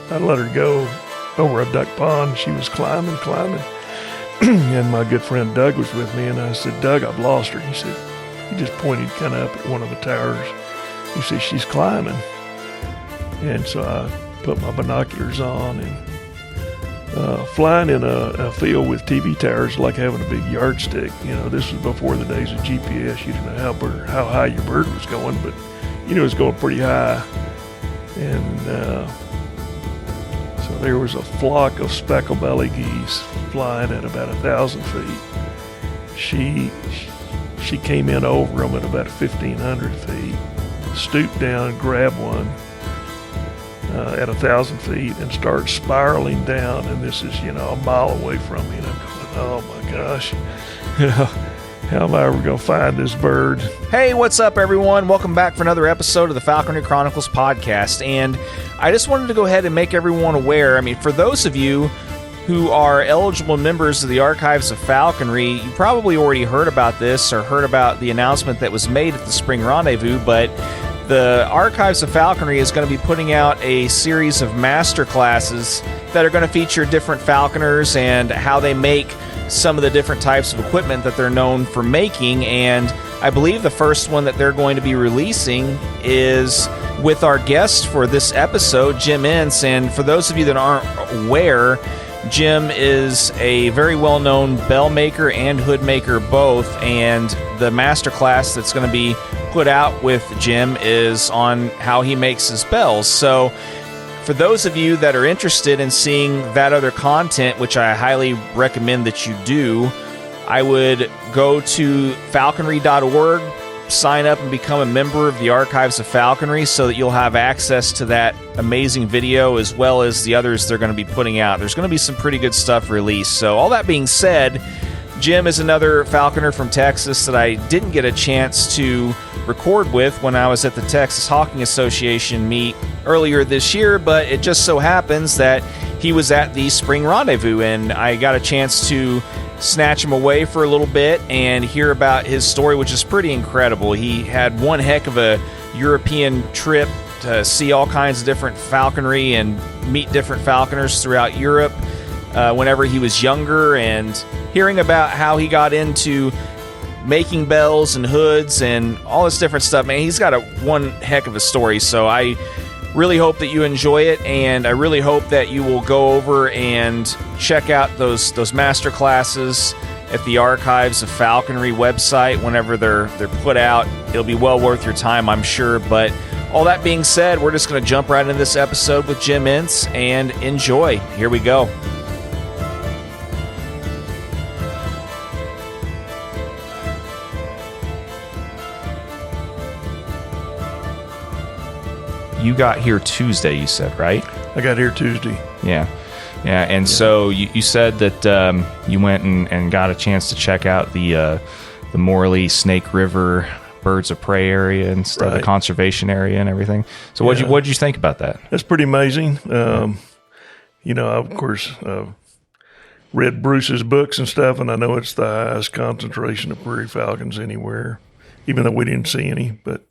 I let her go over a duck pond. She was climbing. And my good friend Doug was with me, and I said, Doug, I've lost her. He said, he just pointed kind of up at one of the towers. He said, she's climbing. And so I put my binoculars on, and flying in a field with TV towers like having a big yardstick. This was before the days of GPS. You didn't know how high your bird was going, but it was going pretty high. And so there was a flock of speckle-belly geese flying at about 1,000 feet. She came in over them at about 1,500 feet, stooped down, grabbed one at 1,000 feet, and started spiraling down. And this is, a mile away from me. And I'm going, oh my gosh, how am I ever going to find this bird? Hey, what's up, everyone? Welcome back for another episode of the Falconry Chronicles podcast. And I just wanted to go ahead and make everyone aware. For those of you who are eligible members of the Archives of Falconry, you probably already heard about this or heard about the announcement that was made at the Spring Rendezvous, but the Archives of Falconry is going to be putting out a series of master classes that are going to feature different falconers and how they make some of the different types of equipment that they're known for making. And I believe the first one that they're going to be releasing is with our guest for this episode, Jim Ince. And for those of you that aren't aware, Jim is a very well-known bell maker and hood maker both, and the master class that's going to be put out with Jim is on how he makes his bells. So for those of you that are interested in seeing that other content, which I highly recommend that you do, I would go to falconry.org, sign up and become a member of the Archives of Falconry so that you'll have access to that amazing video as well as the others they're going to be putting out. There's going to be some pretty good stuff released. So all that being said, Jim is another falconer from Texas that I didn't get a chance to record with when I was at the Texas Hawking Association meet earlier this year, but it just so happens that he was at the Spring Rendezvous, and I got a chance to snatch him away for a little bit and hear about his story, which is pretty incredible. He had one heck of a European trip to see all kinds of different falconry and meet different falconers throughout Europe whenever he was younger, and hearing about how he got into making bells and hoods and all this different stuff. Man, he's got one heck of a story. So I really hope that you enjoy it, and I really hope that you will go over and check out those master classes at the Archives of Falconry website whenever they're put out. It'll be well worth your time, I'm sure. But all that being said, we're just going to jump right into this episode with Jim Ince and enjoy. Here we go. You got here Tuesday, you said, right? I got here Tuesday. Yeah. And so you said that you went and got a chance to check out the Morley Snake River Birds of Prey area and stuff, right, the conservation area and everything. So what'd you think about that? That's pretty amazing. I, of course, read Bruce's books and stuff, and I know it's the highest concentration of prairie falcons anywhere, even though we didn't see any, but...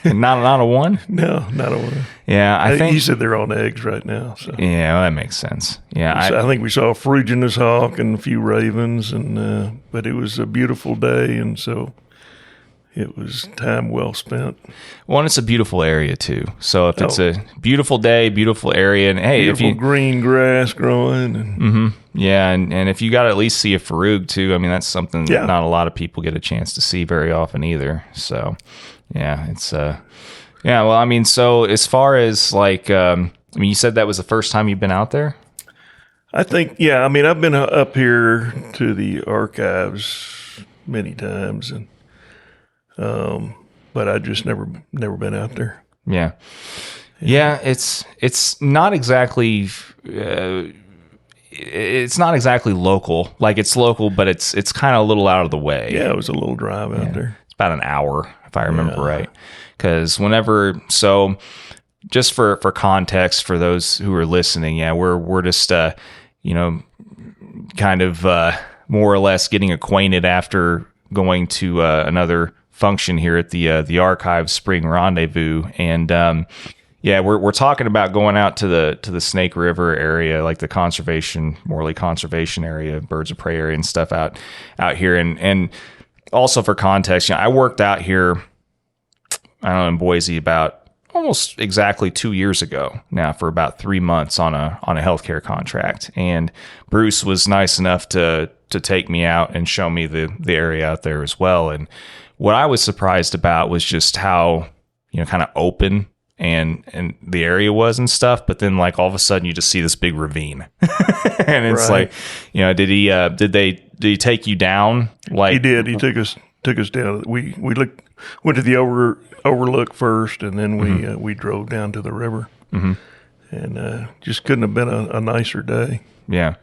not a one? No, not a one. Yeah, I think... He said they're on eggs right now. So. Yeah, well, that makes sense. Yeah, I think we saw a Phrygianus hawk and a few ravens, and but it was a beautiful day, and so it was time well spent. Well, and it's a beautiful area, too. So if it's a beautiful day, beautiful area, and hey... Beautiful green grass growing. And, yeah, and if you got to at least see a farug, too, that's something that not a lot of people get a chance to see very often either, so... Yeah, it's so as far as you said that was the first time you've been out there? I think, yeah, I've been up here to the archives many times, and but I just never been out there. Yeah. It's not exactly local. Like, it's local, but it's kind of a little out of the way. Yeah, it was a little drive out there. It's about an hour, if I remember right. Because just for context for those who are listening, we're just kind of more or less getting acquainted after going to another function here at the Archives Spring Rendezvous, and Yeah, we're talking about going out to the Snake River area, like the Morley conservation area, birds of prey area and stuff out here. And also for context, I worked out here, I don't know, in Boise about almost exactly 2 years ago now for about 3 months on a healthcare contract. And Bruce was nice enough to take me out and show me the area out there as well. And what I was surprised about was just how, kind of open and the area was and stuff. But then like all of a sudden you just see this big ravine and it's Right. like, did he take you down? Like He did. He took us down. We went to the overlook first, and then we drove down to the river. Mm-hmm. And just couldn't have been a nicer day. Yeah.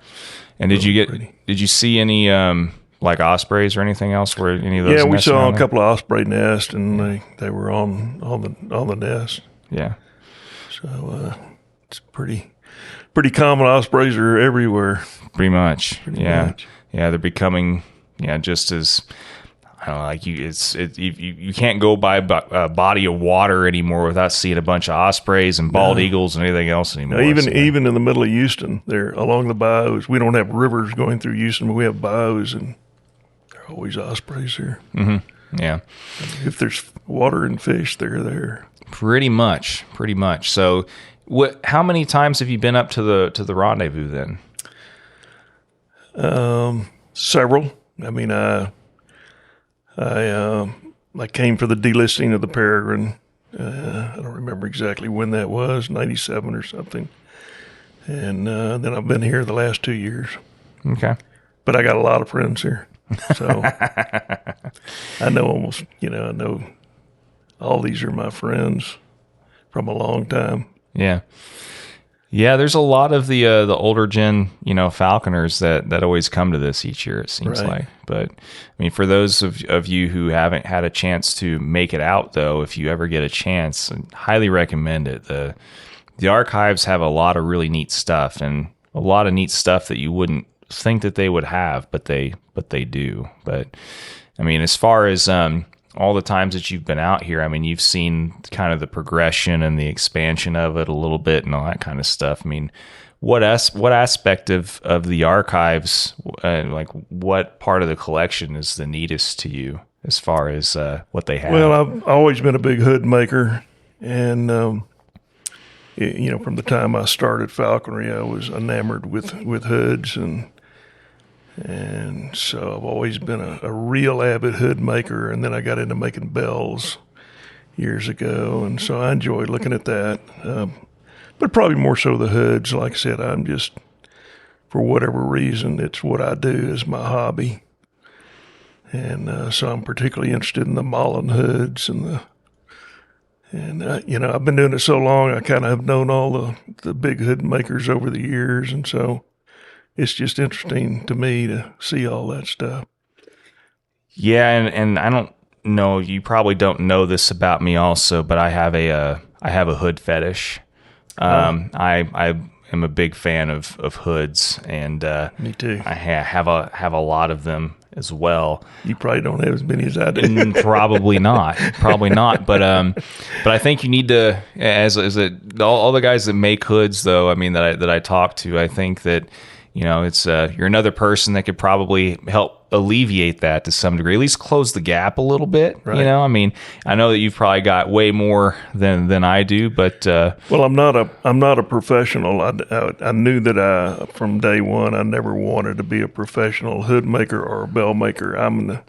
And did you see any like ospreys or anything else? Where any of those? Yeah, we nesting saw on a couple of osprey nests, and they were on the nest. Yeah. So it's pretty common. Ospreys are everywhere. Pretty much. Pretty Yeah. much. Yeah, they're becoming just as I don't know, like you can't go by a body of water anymore without seeing a bunch of ospreys and bald eagles and anything else anymore. Even in the middle of Houston, there along the bayous. We don't have rivers going through Houston, but we have bayous, and there are always ospreys here. Mm-hmm. Yeah. If there's water and fish, they're there. Pretty much. So, how many times have you been up to the rendezvous then? Several. I mean, I came for the delisting of the Peregrine. I don't remember exactly when that was, 97 or something. And then I've been here the last 2 years. Okay. But I got a lot of friends here. So I know almost, I know all these are my friends from a long time. Yeah. Yeah, there's a lot of the older gen, falconers that always come to this each year, it seems Right. like. But I mean, for those of you who haven't had a chance to make it out, though, if you ever get a chance, I highly recommend it. The archives have a lot of really neat stuff, and a lot of neat stuff that you wouldn't think that they would have, but they do. But I mean, as far as all the times that you've been out here, I mean, you've seen kind of the progression and the expansion of it a little bit and all that kind of stuff. I mean, what aspect of the archives, like what part of the collection is the neatest to you as far as what they have? Well, I've always been a big hood maker. And, from the time I started falconry, I was enamored with hoods. And so I've always been a real avid hood maker, and then I got into making bells years ago, and so I enjoy looking at that. But probably more so the hoods. Like I said, I'm just, for whatever reason, it's what I do as my hobby. And so I'm particularly interested in the Mullen hoods I've been doing it so long, I kind of have known all the big hood makers over the years, and so it's just interesting to me to see all that stuff. Yeah, and I don't know, you probably don't know this about me also, but I have a hood fetish. I am a big fan of hoods, and Me too. I have a lot of them as well. You probably don't have as many as I do. Probably not. But I think you need to, as all the guys that make hoods, though. I mean, that I talk to, I think that it's you're another person that could probably help alleviate that to some degree, at least close the gap a little bit. Right. I mean, I know that you've probably got way more than I do, but Well, I'm not a professional. I knew that from day one I never wanted to be a professional hood maker or a bell maker. I'm a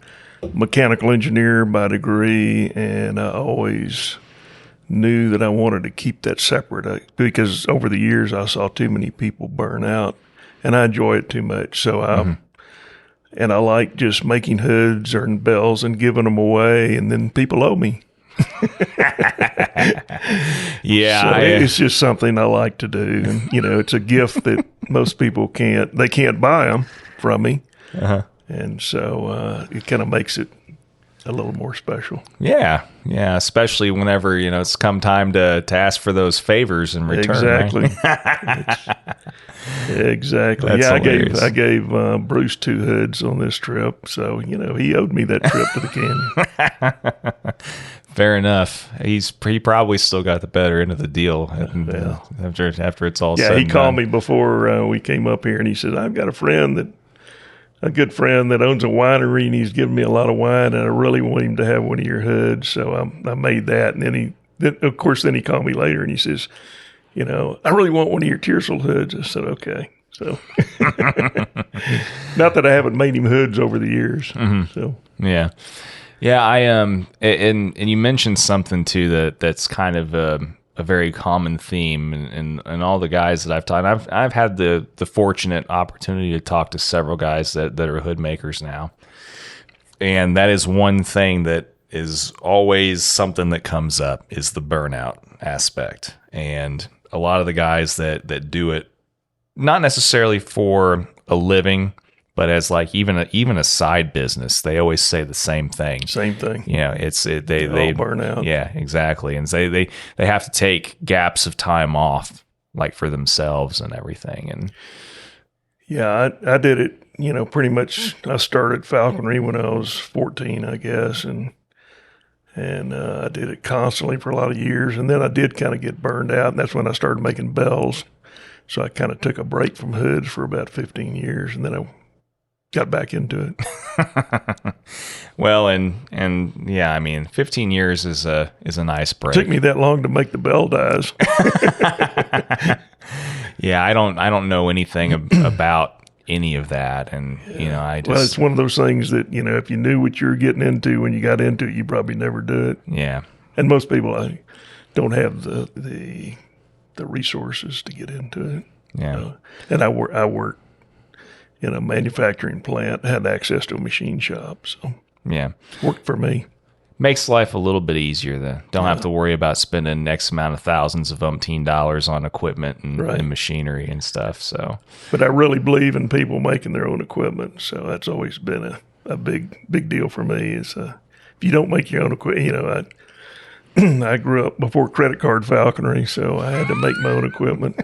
mechanical engineer by degree, and I always knew that I wanted to keep that separate because over the years I saw too many people burn out, and I enjoy it too much. So and I like just making hoods or bells and giving them away, and then people owe me. Yeah, So it's just something I like to do, and it's a gift that most people can't buy them from me, and so it kind of makes it a little more special. yeah, especially whenever it's come time to ask for those favors in return. Exactly. Right? Exactly. That's yeah, hilarious. I gave Bruce 2 hoods on this trip, so he owed me that trip to the canyon. Fair enough. He probably still got the better end of the deal after it's all said and done. He called me before we came up here, and he said, I've got a good friend that owns a winery, and he's giving me a lot of wine, and I really want him to have one of your hoods. So I made that, and then he called me later, and he says, I really want one of your Tearsal hoods. I said, okay. So not that I haven't made him hoods over the years. Mm-hmm. So yeah. I and you mentioned something too that's kind of a very common theme, and all the guys that I've taught. I've had the fortunate opportunity to talk to several guys that are hood makers now, and that is one thing that is always something that comes up is the burnout aspect, and a lot of the guys that do it not necessarily for a living, but as like even a side business, they always say the same thing. Same thing. They burn out. Yeah, exactly. And they have to take gaps of time off, like for themselves and everything. And yeah, I did it. Pretty much. I started falconry when I was 14, I guess, and I did it constantly for a lot of years. And then I did kind of get burned out, and that's when I started making bells. So I kind of took a break from hoods for about 15 years, and then I got back into it. Well, and yeah, I mean, 15 years is a nice break. It took me that long to make the bell dies. Yeah, I don't know anything about any of that, and I just. Well, it's one of those things that if you knew what you were getting into when you got into it, you probably never do it. Yeah, and most people don't have the resources to get into it. Yeah, and I worked in a manufacturing plant, had access to a machine shop, so yeah, worked for me. Makes life a little bit easier then. Don't have to worry about spending X amount of thousands of $umpteen on equipment and machinery and stuff. So, but I really believe in people making their own equipment. So that's always been a big deal for me. Is if you don't make your own equipment, I grew up before credit card falconry, so I had to make my own equipment.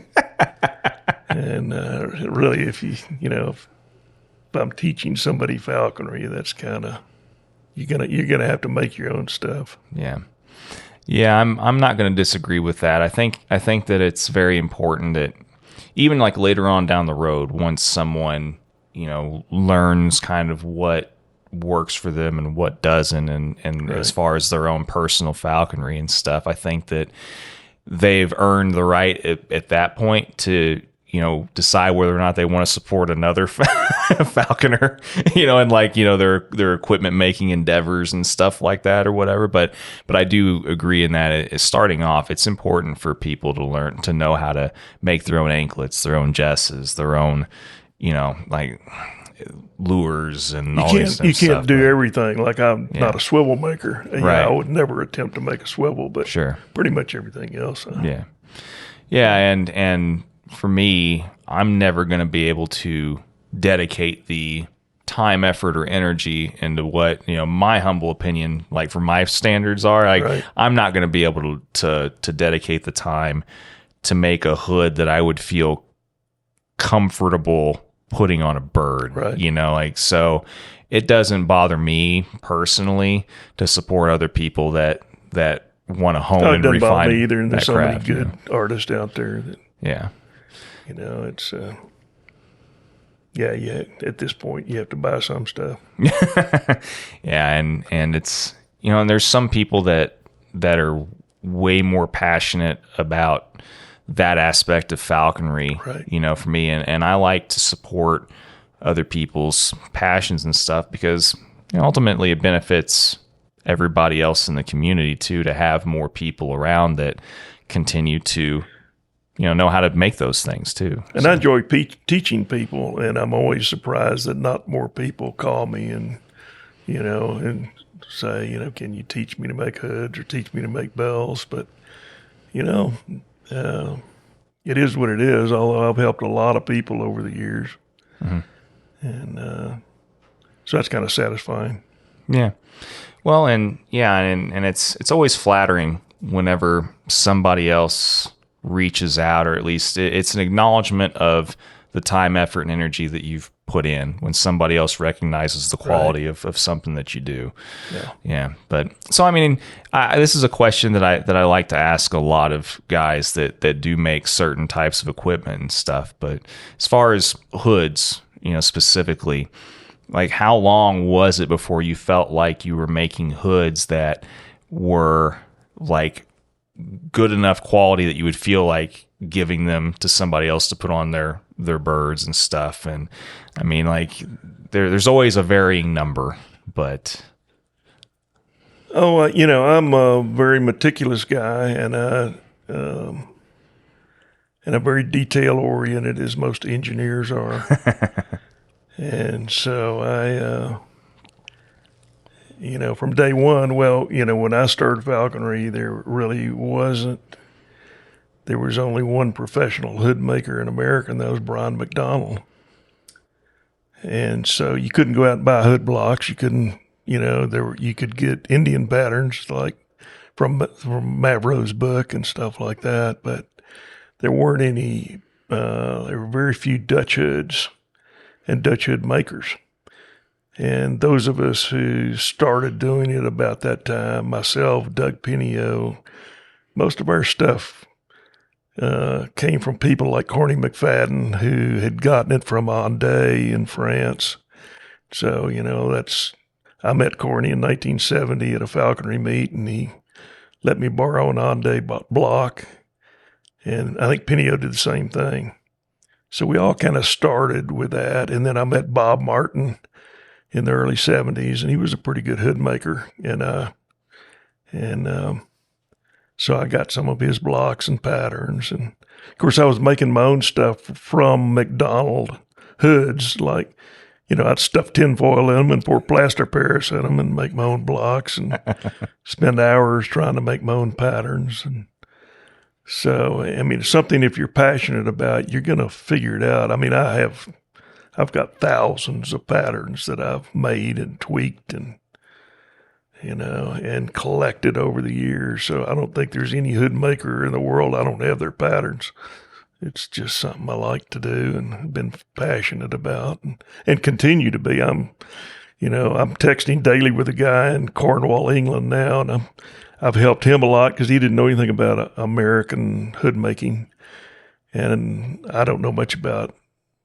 And really, if if I'm teaching somebody falconry, that's kind of you're gonna have to make your own stuff. Yeah. I'm not going to disagree with that. I think that it's very important that even like later on down the road, once someone learns kind of what works for them and what doesn't, and right. As far as their own personal falconry and stuff, I think that they've earned the right at that point to decide whether or not they want to support another falconer, and like, their equipment making endeavors and stuff like that or whatever. But I do agree in that starting off, it's important for people to know how to make their own anklets, their own jesses, their own, like lures and all these stuff. You can't do everything. Like I'm not a swivel maker. Right. I would never attempt to make a swivel, but sure. Pretty much everything else. Yeah. And for me, I'm never going to be able to dedicate the time, effort, or energy into what, my humble opinion, like for my standards are. Like, I'm not going to be able to dedicate the time to make a hood that I would feel comfortable putting on a bird, so it doesn't bother me personally to support other people that want to hone and refine. It doesn't bother me either, and there's so many good artists out there that it's at this point you have to buy some stuff. and it's and there's some people that are way more passionate about that aspect of falconry, for me, and I like to support other people's passions and stuff because ultimately it benefits everybody else in the community too, to have more people around that continue to know how to make those things too. And I enjoy teaching people, and I'm always surprised that not more people call me and and say, can you teach me to make hoods or teach me to make bells? But it is what it is, although I've helped a lot of people over the years. Mm-hmm. And so that's kind of satisfying. Yeah. Well, and it's always flattering whenever somebody else reaches out, or at least it's an acknowledgement of the time, effort, and energy that you've put in when somebody else recognizes the quality of something that you do. Yeah. But so, I mean, this is a question that I like to ask a lot of guys that do make certain types of equipment and stuff. But as far as hoods, specifically, like how long was it before you felt like you were making hoods that were like good enough quality that you would feel like giving them to somebody else to put on their birds and stuff? And I mean, like there's always a varying number, but I'm a very meticulous guy, and I'm very detail oriented, as most engineers are. And so from day one, when I started falconry, there was only one professional hood maker in America, and that was Brian McDonald. And so you couldn't go out and buy hood blocks. You couldn't, you could get Indian patterns like from Mavro's book and stuff like that, but there weren't any. There were very few Dutch hoods and Dutch hood makers. And those of us who started doing it about that time, myself, Doug Pinio, most of our stuff came from people like Corny McFadden, who had gotten it from Andé in France. So, I met Corny in 1970 at a falconry meet, and he let me borrow an Andé block. And I think Pinio did the same thing. So we all kind of started with that. And then I met Bob Martin in the early 70s, and he was a pretty good hood maker. So I got some of his blocks and patterns. And of course, I was making my own stuff from McDonald hoods. Like, I'd stuff tinfoil in them and pour plaster Paris in them and make my own blocks and spend hours trying to make my own patterns. And so, I mean, it's something if you're passionate about, you're going to figure it out. I mean, I've got thousands of patterns that I've made and tweaked and collected over the years. So I don't think there's any hood maker in the world I don't have their patterns. It's just something I like to do and have been passionate about and continue to be. I'm texting daily with a guy in Cornwall, England now, and I've helped him a lot because he didn't know anything about American hood making, and I don't know much about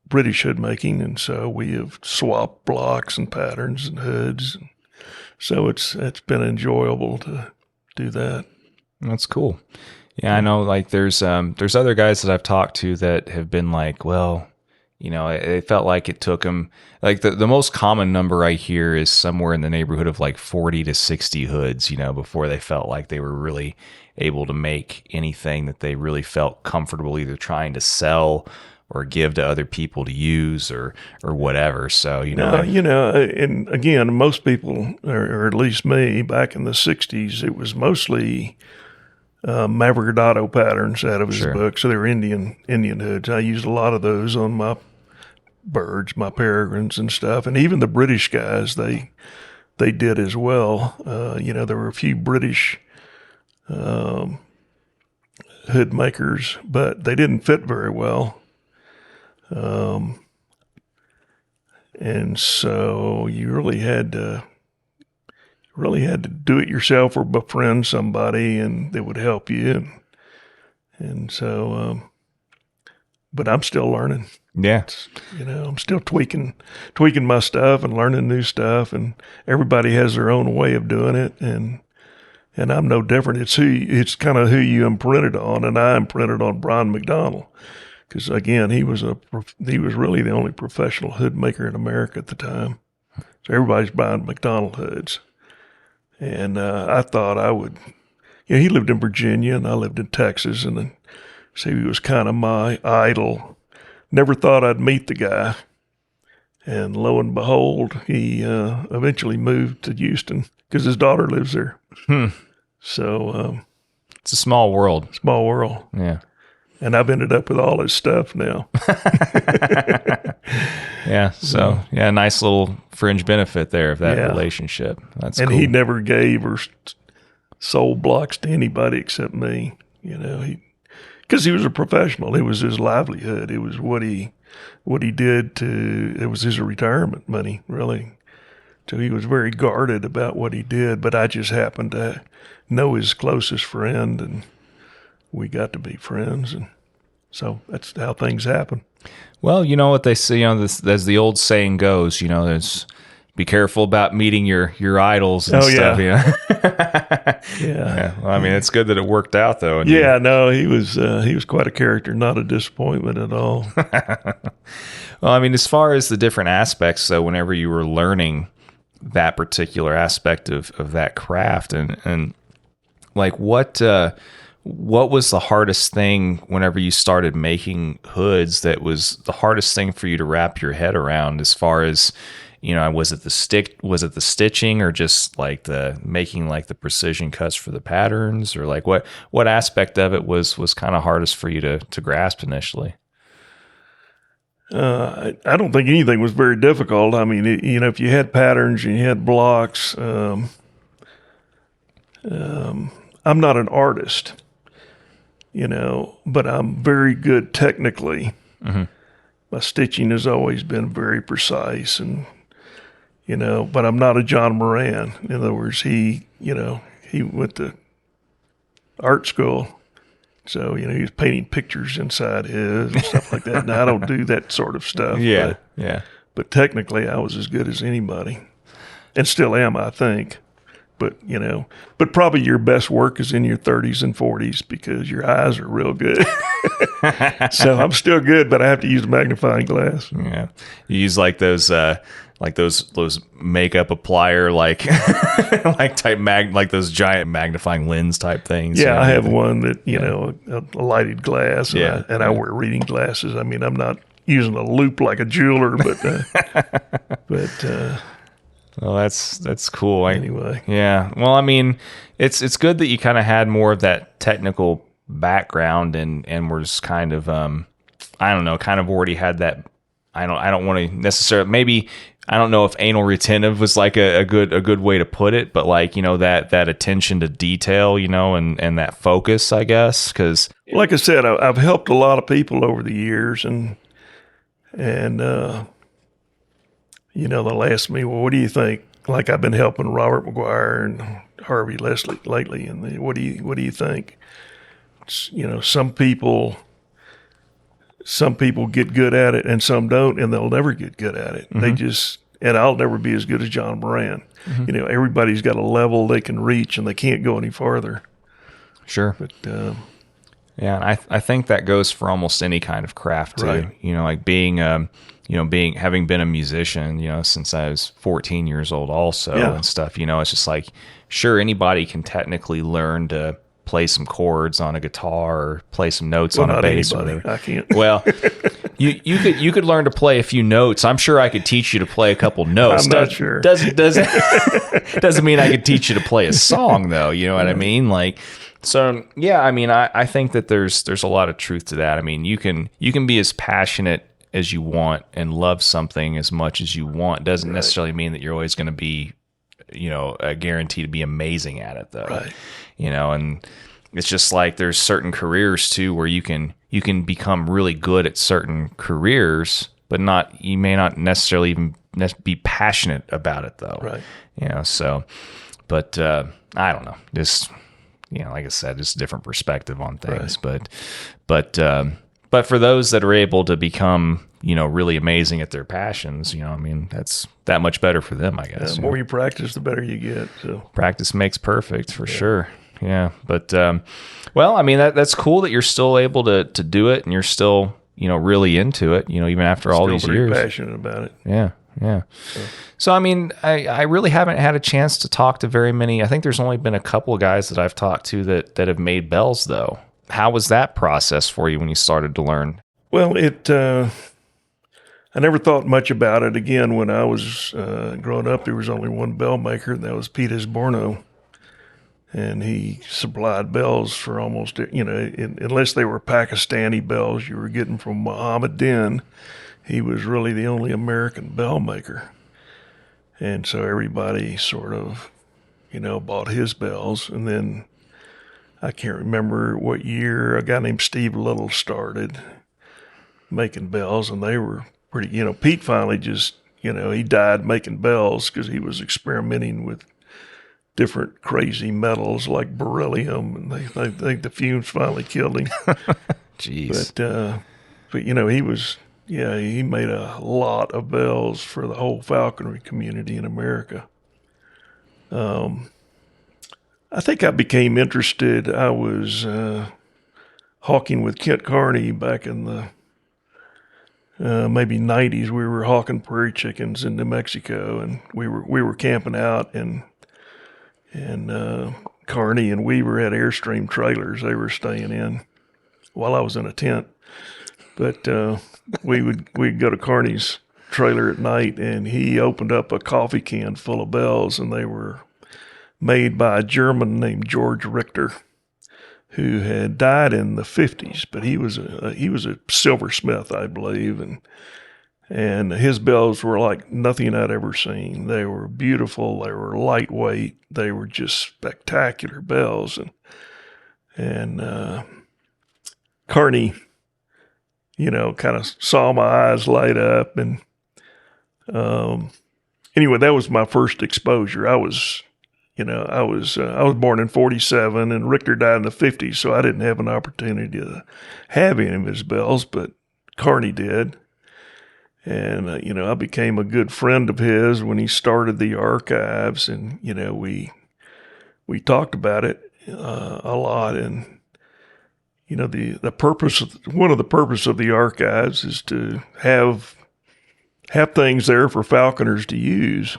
British hood making, and so we have swapped blocks and patterns and hoods. So it's been enjoyable to do that. That's cool. Yeah, I know. Like there's other guys that I've talked to that have been like, well, it felt like it took them. Like the most common number I hear is somewhere in the neighborhood of like 40 to 60 hoods, before they felt like they were really able to make anything that they really felt comfortable either trying to sell or give to other people to use or whatever. So, and again, most people, or at least me, back in the 60s, it was mostly Mavrogato patterns out of his book. So they were Indian hoods. I used a lot of those on my birds, my peregrines and stuff. And even the British guys, they did as well. There were a few British hood makers, but they didn't fit very well. And so you really had to do it yourself or befriend somebody and that would help you. And so, but I'm still learning. Yeah. I'm still tweaking my stuff and learning new stuff, and everybody has their own way of doing it. And I'm no different. It's kind of who you imprinted on, and I imprinted on Brian McDonald. Because again, he was really the only professional hood maker in America at the time. So everybody's buying McDonald hoods. And I thought I would, he lived in Virginia and I lived in Texas, and so he was kind of my idol. Never thought I'd meet the guy. And lo and behold, he eventually moved to Houston because his daughter lives there. So it's a small world. Small world. Yeah. And I've ended up with all his stuff now. Yeah. So, nice little fringe benefit there of that relationship. That's and cool. He never gave or sold blocks to anybody except me. Because he was a professional. It was his livelihood. It was what he what he did it was his retirement money, really. So he was very guarded about what he did, but I just happened to know his closest friend, and we got to be friends, and so that's how things happen. Well, you know what they say, as the old saying goes, there's be careful about meeting your idols and stuff. Yeah. Yeah. Well, I mean, it's good that it worked out, though. Yeah, no, he was quite a character, not a disappointment at all. Well, I mean, as far as the different aspects, though, whenever you were learning that particular aspect of that craft, and like what was the hardest thing whenever you started making hoods that was the hardest thing for you to wrap your head around, as far as, was it the stitching, or just like the making like the precision cuts for the patterns, or like what aspect of it was kind of hardest for you to grasp initially? I don't think anything was very difficult. I mean, if you had patterns and you had blocks, I'm not an artist, but I'm very good technically. Mm-hmm. My stitching has always been very precise, and but I'm not a John Moran. In other words, he went to art school, so he was painting pictures inside his and stuff like that. Now I don't do that sort of stuff. Yeah, But technically, I was as good as anybody, and still am, I think. But but probably your best work is in your 30s and 40s because your eyes are real good. So I'm still good, but I have to use a magnifying glass. Yeah, you use like those makeup applier like those giant magnifying lens type things. Yeah, I have one that a lighted glass. And I wear reading glasses. I mean, I'm not using a loop like a jeweler, but. Well, that's cool. Anyway. Yeah. Well, I mean, it's good that you kind of had more of that technical background and were just kind of kind of already had that. I don't want to necessarily, maybe, I don't know if anal retentive was like a good way to put it, but like, that attention to detail, and that focus, I guess, because like I said, I've helped a lot of people over the years, and they'll ask me, well, what do you think? Like I've been helping Robert McGuire and Harvey Leslie lately, and what do you think? Some people get good at it and some don't, and they'll never get good at it. Mm-hmm. And I'll never be as good as John Moran. Mm-hmm. Everybody's got a level they can reach, and they can't go any farther. Sure. But yeah, and I think that goes for almost any kind of craft too. Right. Like being having been a musician, since I was 14 years old also, and stuff, it's just like, sure, anybody can technically learn to play some chords on a guitar or play some notes on a bass. Anybody. I can't. Well, you could learn to play a few notes. I'm sure I could teach you to play a couple notes. I'm not sure. Doesn't mean I could teach you to play a song though. You know what I mean? Like, so yeah, I mean, I think that there's a lot of truth to that. I mean, you can be as passionate as you want and love something as much as you want. Doesn't necessarily mean that you're always going to be, a guarantee to be amazing at it though. Right. And it's just like there's certain careers too where you can become really good at certain careers, but you may not necessarily even be passionate about it though. Right. So, but I don't know. Just, like I said, just a different perspective on things. Right. But for those that are able to become, really amazing at their passions, I mean, that's that much better for them, I guess. The more you practice, the better you get. So practice makes perfect for sure. Yeah. But, well, I mean, that's cool that you're still able to do it and you're still, really into it, even after all these years. Passionate about it. Yeah. Yeah. So, I mean, I really haven't had a chance to talk to very many. I think there's only been a couple of guys that I've talked to that have made bells though. How was that process for you when you started to learn? Well, I never thought much about it. Again, when I was growing up, there was only one bell maker, and that was Pete Esborno. And he supplied bells for almost, unless they were Pakistani bells you were getting from Muhammad Din, he was really the only American bell maker. And so everybody sort of, bought his bells. And then I can't remember what year a guy named Steve Little started making bells, and they were pretty, Pete finally just, he died making bells because he was experimenting with different crazy metals like beryllium, and they think the fumes finally killed him. Jeez. But he was, he made a lot of bells for the whole falconry community in America. I think I became interested. I was hawking with Kent Carney back in the maybe 90s. We were hawking prairie chickens in New Mexico, and we were camping out, and Carney and Weaver had Airstream trailers they were staying in while I was in a tent. But we'd go to Carney's trailer at night, and he opened up a coffee can full of bells, and they were made by a German named George Richter, who had died in the 50s, but he was a silversmith, I believe, and his bells were like nothing I'd ever seen. They were beautiful. They were lightweight. They were just spectacular bells, and Carney, kind of saw my eyes light up, and anyway, that was my first exposure. I was born in 1947, and Richter died in the 1950s, so I didn't have an opportunity to have any of his bells, but Carney did. And, I became a good friend of his when he started the archives, and, we talked about it a lot. And, the purpose, one of the purpose of the archives is to have things there for falconers to use.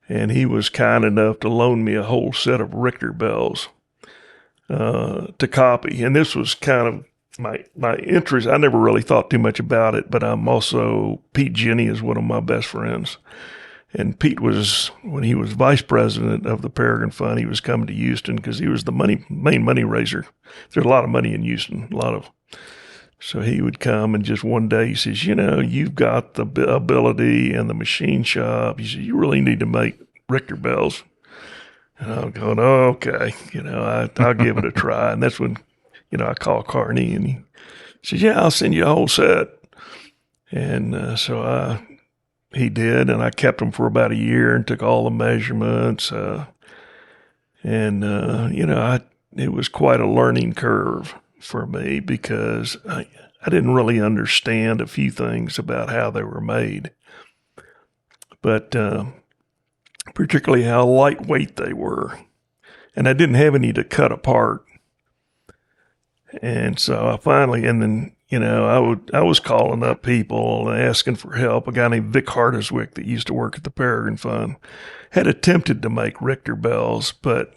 And he was kind enough to loan me a whole set of Richter bells to copy. And this was kind of my interest. I never really thought too much about it, but Pete Jenny is one of my best friends. And Pete was, when he was vice president of the Falconry Fund, he was coming to Houston because he was the main money raiser. There's a lot of money in Houston, so he would come, and just one day he says, you've got the ability and the machine shop. He said, you really need to make Richter bells. And I'm going, oh, okay, I'll give it a try. And that's when, I called Carney, and he says, yeah, I'll send you a whole set. And so he did, and I kept them for about a year and took all the measurements. It was quite a learning curve for me because I didn't really understand a few things about how they were made, but particularly how lightweight they were. And I didn't have any to cut apart. And so I finally, I was calling up people and asking for help. A guy named Vic Hardiswick that used to work at the Falconry Fund had attempted to make Richter bells, but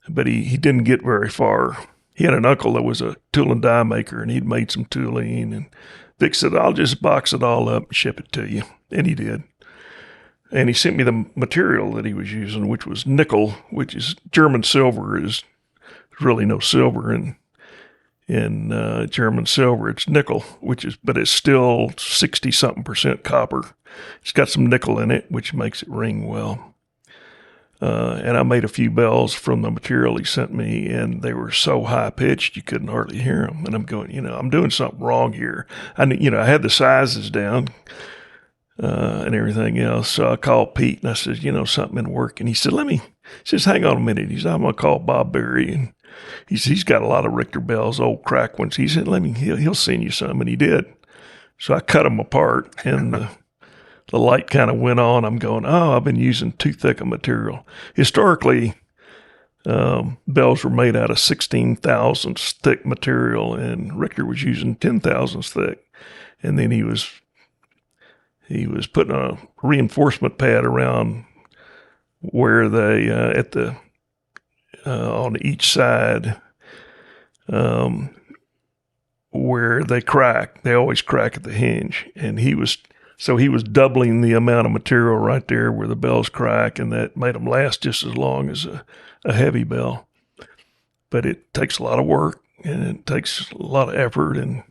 he didn't get very far. He had an uncle that was a tool and die maker, and he'd made some tooling. And Vic said, I'll just box it all up and ship it to you. And he did. And he sent me the material that he was using, which was nickel, which is German silver. There's really no silver in German silver. It's nickel, but it's still 60-something% copper. It's got some nickel in it, which makes it ring well. And I made a few bells from the material he sent me, and they were so high-pitched you couldn't hardly hear them. And I'm going, I'm doing something wrong here. I had the sizes down and everything else. So I called Pete, and I said, something didn't work. And he said, hang on a minute. He said, I'm going to call Bob Berry. And he's got a lot of Richter bells, old crack ones. He said, he'll send you some. And he did. So I cut them apart, and the light kind of went on. I'm going, I've been using too thick a material. Historically, bells were made out of 16 thousandths thick material, and Richter was using 10 thousandths thick. And then he was putting a reinforcement pad around where they on each side where they crack. They always crack at the hinge, and he was doubling the amount of material right there where the bells crack, and that made them last just as long as a heavy bell. But it takes a lot of work, and it takes a lot of effort. And,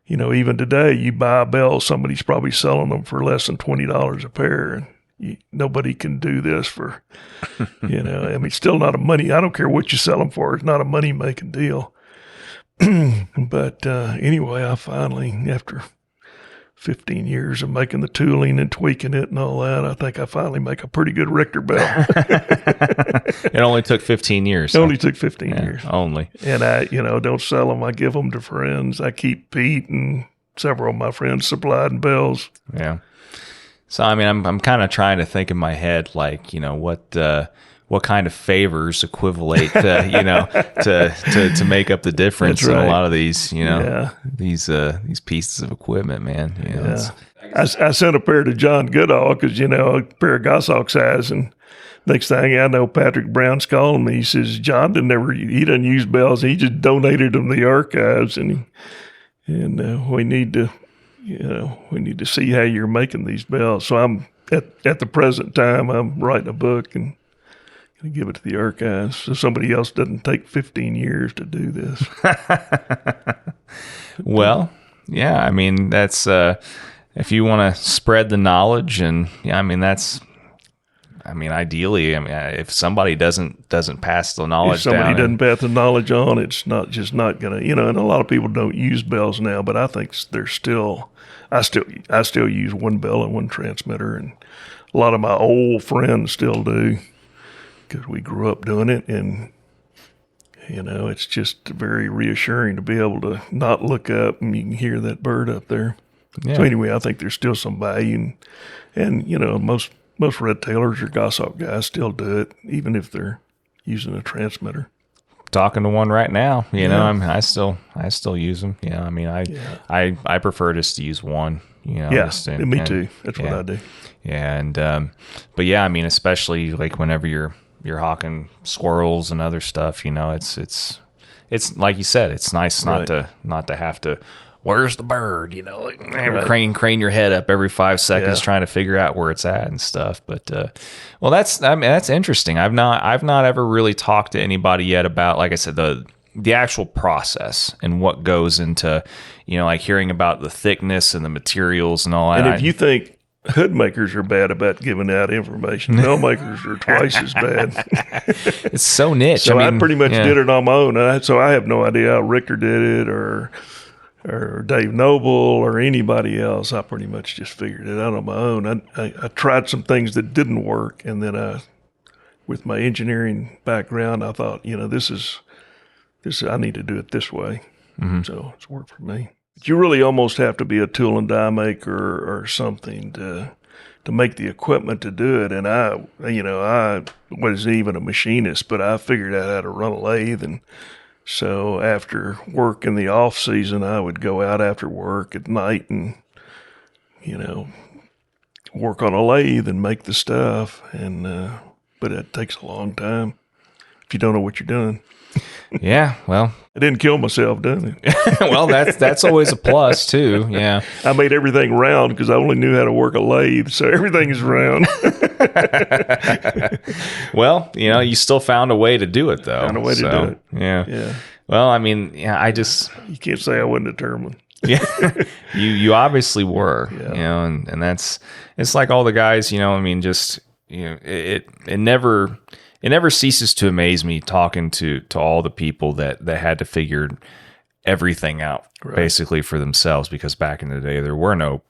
even today, you buy a bell, somebody's probably selling them for less than $20 a pair. And nobody can do this for, it's still not a money. I don't care what you sell them for. It's not a money-making deal. But anyway, I finally, after 15 years of making the tooling and tweaking it and all that, I think I finally make a pretty good Richter bell. It only took 15 years. It only took 15 years. Only. And I, don't sell them. I give them to friends. I keep Pete and several of my friends supplied bells. Yeah. So, I mean, I'm kind of trying to think in my head, like, what kind of favors equivalent, to make up the difference in a lot of these, these pieces of equipment, man. I sent a pair to John Goodall because, a pair of Goshawks has, and next thing I know, Patrick Brown's calling me. He says, John he doesn't use bells. He just donated them to the archives, and we need to, see how you're making these bells. So I'm at the present time, I'm writing a book and going to give it to the archives so somebody else doesn't take 15 years to do this. Well, yeah, I mean, that's, if you want to spread the knowledge, and ideally, if somebody doesn't pass the knowledge down. If somebody doesn't pass the knowledge on, it's not going to, and a lot of people don't use bells now, but I think I still use one bell and one transmitter, and a lot of my old friends still do because we grew up doing it, and it's just very reassuring to be able to not look up and you can hear that bird up there. Yeah. So anyway, I think there's still some value, and most red tailors or goshawk guys still do it, even if they're using a transmitter. Talking to one right now, I still use them. I prefer just to use one. Me too. That's what I do. Yeah, and but yeah, especially like whenever you're hawking squirrels and other stuff, it's like you said, it's nice not to have to. Where's the bird? Crane your head up every 5 seconds trying to figure out where it's at and stuff. But that's interesting. I've not ever really talked to anybody yet about, like I said, the actual process and what goes into, like hearing about the thickness and the materials and all that. And if you think hood makers are bad about giving out information, bell makers are twice as bad. It's so niche. So I pretty much did it on my own. So I have no idea how Richter did it or Dave Noble or anybody else. I pretty much just figured it out on my own. I tried some things that didn't work, and then with my engineering background, I thought, this I need to do it this way. Mm-hmm. So it's worked for me. But you really almost have to be a tool and die maker or something to make the equipment to do it. And I wasn't even a machinist, but I figured out how to run a lathe. And so after work in the off season, I would go out after work at night and, work on a lathe and make the stuff. And, but it takes a long time if you don't know what you're doing. Yeah, well, I didn't kill myself doing it. Well, that's always a plus too. Yeah, I made everything round because I only knew how to work a lathe, so everything is round. Well, you still found a way to do it, though. Found a way to do it. Yeah. Well, I just you can't say I wasn't determined. Yeah, you obviously were. Yeah. And it's like all the guys. It never ceases to amaze me talking to all the people that had to figure everything out basically for themselves, because back in the day there were no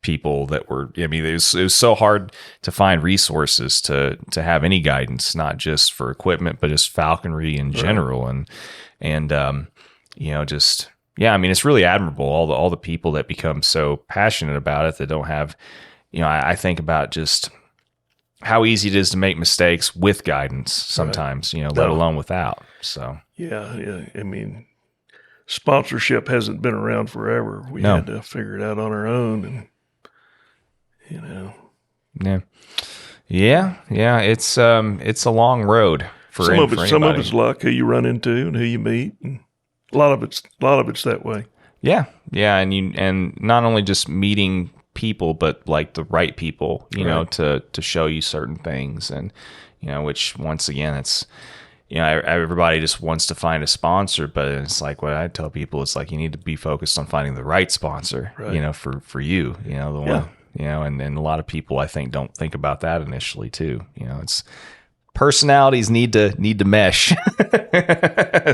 people that were, it was so hard to find resources to have any guidance, not just for equipment, but just falconry in general. And it's really admirable, all the people that become so passionate about it that don't have, I think about just how easy it is to make mistakes with guidance sometimes, let alone without. So yeah. Sponsorship hasn't been around forever. We had to figure it out on our own, and Yeah. It's a long road for anybody. Some of it's luck, who you run into and who you meet, and a lot of it's that way. Yeah, and not only just meeting people, but like the right people, to show you certain things, and which once again, it's everybody just wants to find a sponsor, but it's like what I tell people, it's like you need to be focused on finding the right sponsor, for you, the one, and a lot of people I think don't think about that initially too. It's personalities need to mesh.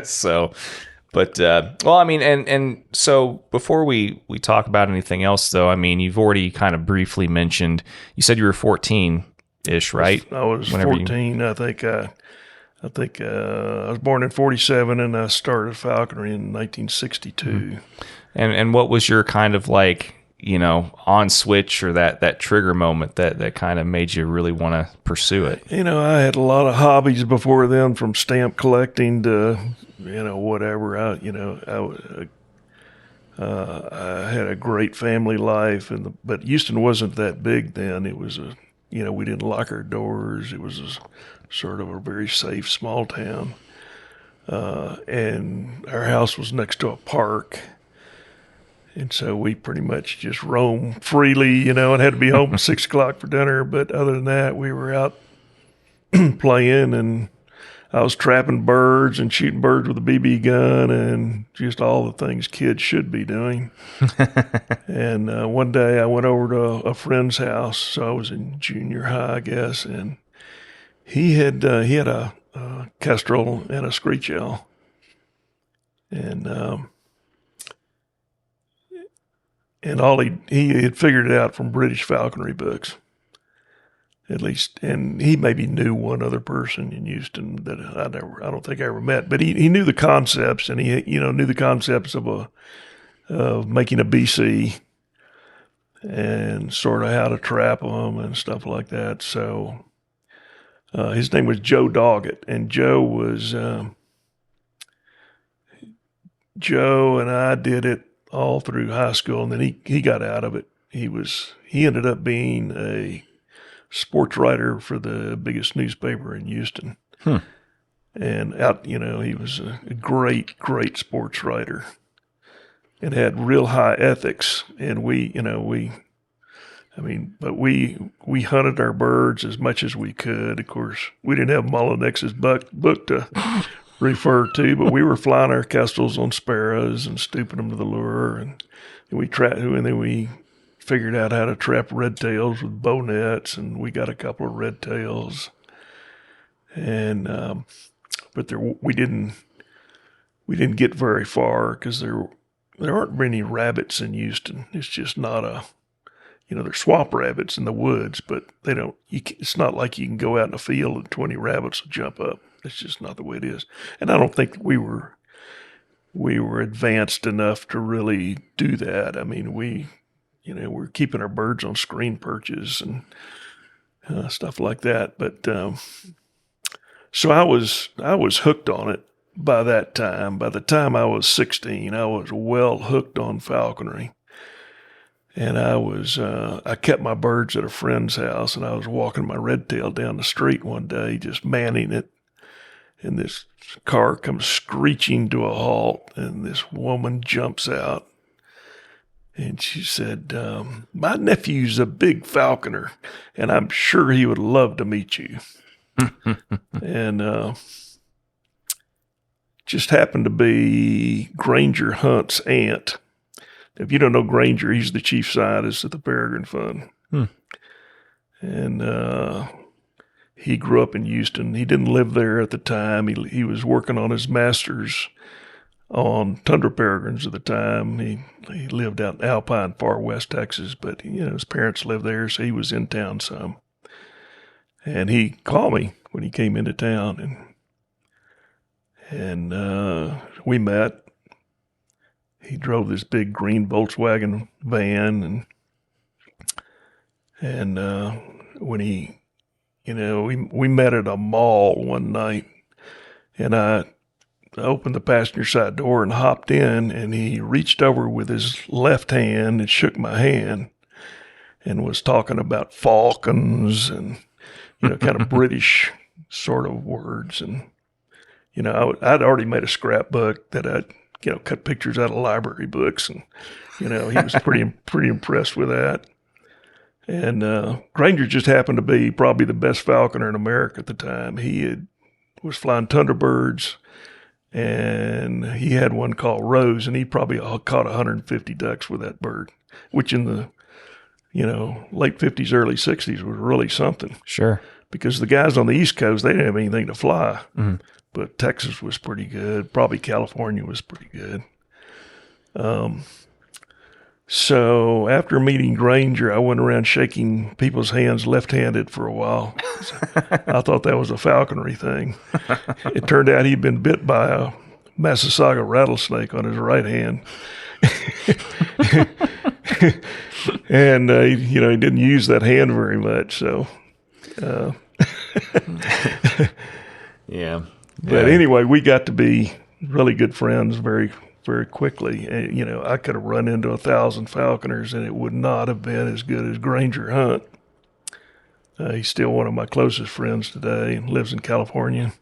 So, But well, I mean, and so before we talk about anything else, though, I mean, you've already kind of briefly mentioned. You said you were 14-ish, right? I was 14. I think I was born in 47, and I started falconry in 1962. Mm-hmm. And what was your kind of like, on switch or that trigger moment that kind of made you really want to pursue it? I had a lot of hobbies before then, from stamp collecting to whatever. I had a great family life, but Houston wasn't that big then. It was we didn't lock our doors. It was sort of a very safe small town, and our house was next to a park. And so we pretty much just roamed freely, and had to be home at 6 o'clock for dinner. But other than that, we were out playing, and I was trapping birds and shooting birds with a BB gun and just all the things kids should be doing. And one day I went over to a friend's house. So I was in junior high, I guess, and he had a kestrel and a screech owl. And all he had figured it out from British falconry books, at least. And he maybe knew one other person in Houston that I don't think I ever met, but he knew the concepts, and he knew the concepts of making a BC and sort of how to trap them and stuff like that. So his name was Joe Doggett, and Joe and I did it all through high school, and then he got out of it. He ended up being a sports writer for the biggest newspaper in Houston. And he was a great sports writer and had real high ethics. And we hunted our birds as much as we could. Of course, we didn't have Mullinix's book to refer to, but we were flying our kestrels on sparrows and stooping them to the lure, and then we figured out how to trap red tails with bow nets, and we got a couple of red tails, and but we didn't get very far because there aren't many rabbits in Houston. It's just not there's swamp rabbits in the woods, but it's not like you can go out in a field and 20 rabbits will jump up. It's just not the way it is. And I don't think we were advanced enough to really do that. I mean, we're keeping our birds on screen perches and stuff like that. But so I was hooked on it by that time. By the time I was 16, I was well hooked on falconry. And I kept my birds at a friend's house, and I was walking my red tail down the street one day, just manning it. And this car comes screeching to a halt, and this woman jumps out. And she said, my nephew's a big falconer, and I'm sure he would love to meet you. And just happened to be Granger Hunt's aunt. If you don't know Granger, he's the chief scientist at the Falconry Fund. And he grew up in Houston. He didn't live there at the time. He was working on his master's on tundra peregrines at the time. He lived out in Alpine, far west Texas, but his parents lived there, so he was in town some. And he called me when he came into town, and we met. He drove this big green Volkswagen van, and when we met at a mall one night, and I opened the passenger side door and hopped in, and he reached over with his left hand and shook my hand and was talking about falcons and, kind of British sort of words. And, I'd already made a scrapbook that I'd, cut pictures out of library books, and, he was pretty impressed with that. And Granger just happened to be probably the best falconer in America at the time. He was flying tundra birds, and he had one called Rose, and he probably caught 150 ducks with that bird, which in the late 50s, early 60s was really something. Sure. Because the guys on the East Coast, they didn't have anything to fly. Mm-hmm. but Texas was pretty good. Probably California was pretty good. So after meeting Granger, I went around shaking people's hands left-handed for a while. I thought that was a falconry thing. It turned out he'd been bit by a Massasauga rattlesnake on his right hand. And, he didn't use that hand very much. So, yeah. But anyway, we got to be really good friends very, very quickly. And, I could have run into 1,000 falconers and it would not have been as good as Granger Hunt. He's still one of my closest friends today and lives in California.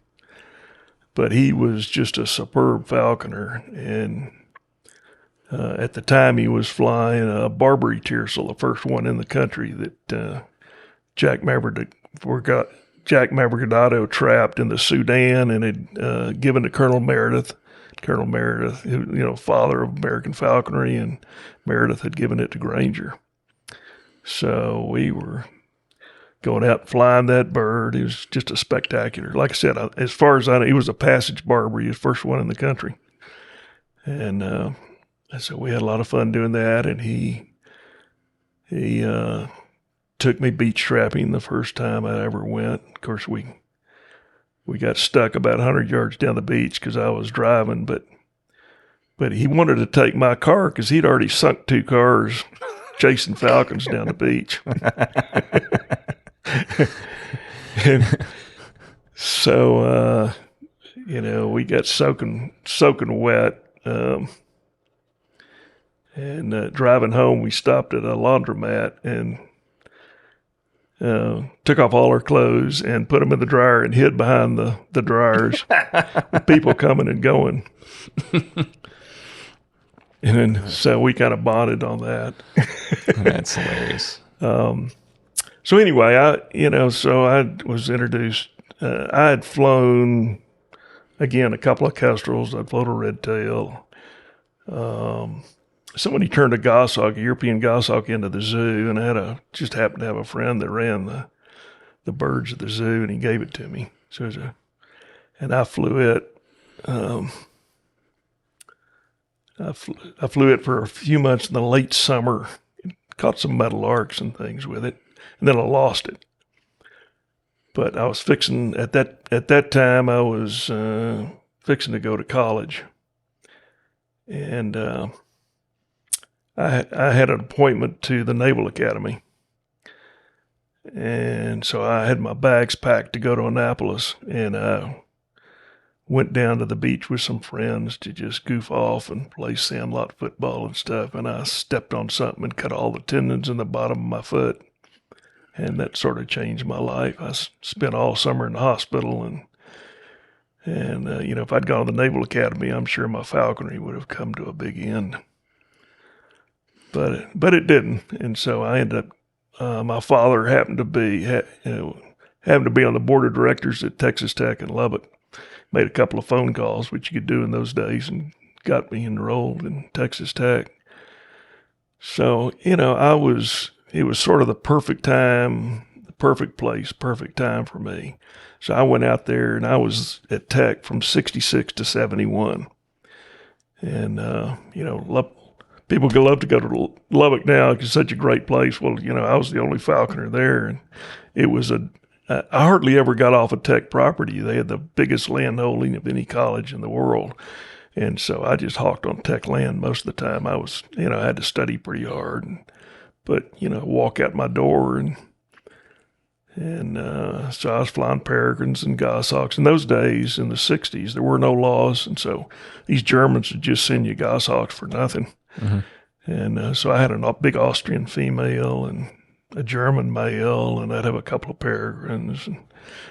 But he was just a superb falconer. And at the time, he was flying a Barbary tiercel, the first one in the country that Jack Mavrocordato trapped in the Sudan and had given to Colonel Meredith. Colonel Meredith, who, father of American falconry, and Meredith had given it to Granger. So we were going out and flying that bird. It was just a spectacular. Like I said, as far as I know, he was a passage Barbary, his first one in the country. And so we had a lot of fun doing that. And he took me beach trapping the first time I ever went. Of course, we got stuck about 100 yards down the beach because I was driving, but he wanted to take my car because he'd already sunk 2 cars chasing falcons down the beach. And so, we got soaking wet. And driving home, we stopped at a laundromat and took off all our clothes and put them in the dryer and hid behind the dryers with people coming and going. And then, so we kind of bonded on that. That's hilarious. So anyway, I was introduced. I had flown, again, a couple of kestrels. I'd flown a red tail. Somebody turned a goshawk, a European goshawk, into the zoo, and I just happened to have a friend that ran the birds at the zoo, and he gave it to me. So and I flew it. I flew it for a few months in the late summer, caught some meadowlarks and things with it, and then I lost it. But I was fixing at that time. I was fixing to go to college, and I had an appointment to the Naval Academy. And so I had my bags packed to go to Annapolis, and I went down to the beach with some friends to just goof off and play sandlot football and stuff. And I stepped on something and cut all the tendons in the bottom of my foot. And that sort of changed my life. I spent all summer in the hospital, and if I'd gone to the Naval Academy, I'm sure my falconry would have come to a big end. But it didn't, and so I ended up. My father happened to be on the board of directors at Texas Tech in Lubbock. Made a couple of phone calls, which you could do in those days, and got me enrolled in Texas Tech. So it was sort of the perfect time, the perfect place, perfect time for me. So I went out there, and I was at Tech from 66 to 71. And, people love to go to Lubbock now because it's such a great place. Well, I was the only falconer there, and it was I hardly ever got off of Tech property. They had the biggest land holding of any college in the world. And so I just hawked on Tech land most of the time. I was, I had to study pretty hard, but walk out my door and so I was flying peregrines and goshawks. In those days, in the 60s, there were no laws. And so these Germans would just send you goshawks for nothing. Mm-hmm. And so I had a big Austrian female and a German male, and I'd have a couple of peregrines. And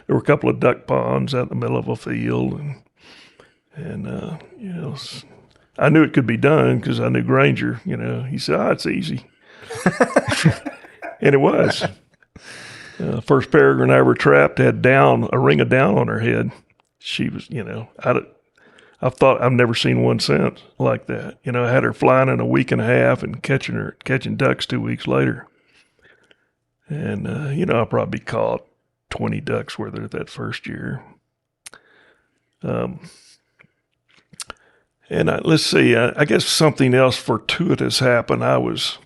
there were a couple of duck ponds out in the middle of a field. And I knew it could be done because I knew Granger. He said, it's easy. And it was. First peregrine I ever trapped had a ring of down on her head. She was, I've never seen one since like that. I had her flying in a week and a half and catching ducks 2 weeks later. And, I probably caught 20 ducks with her that first year. And let's see, I guess something else fortuitous happened. I was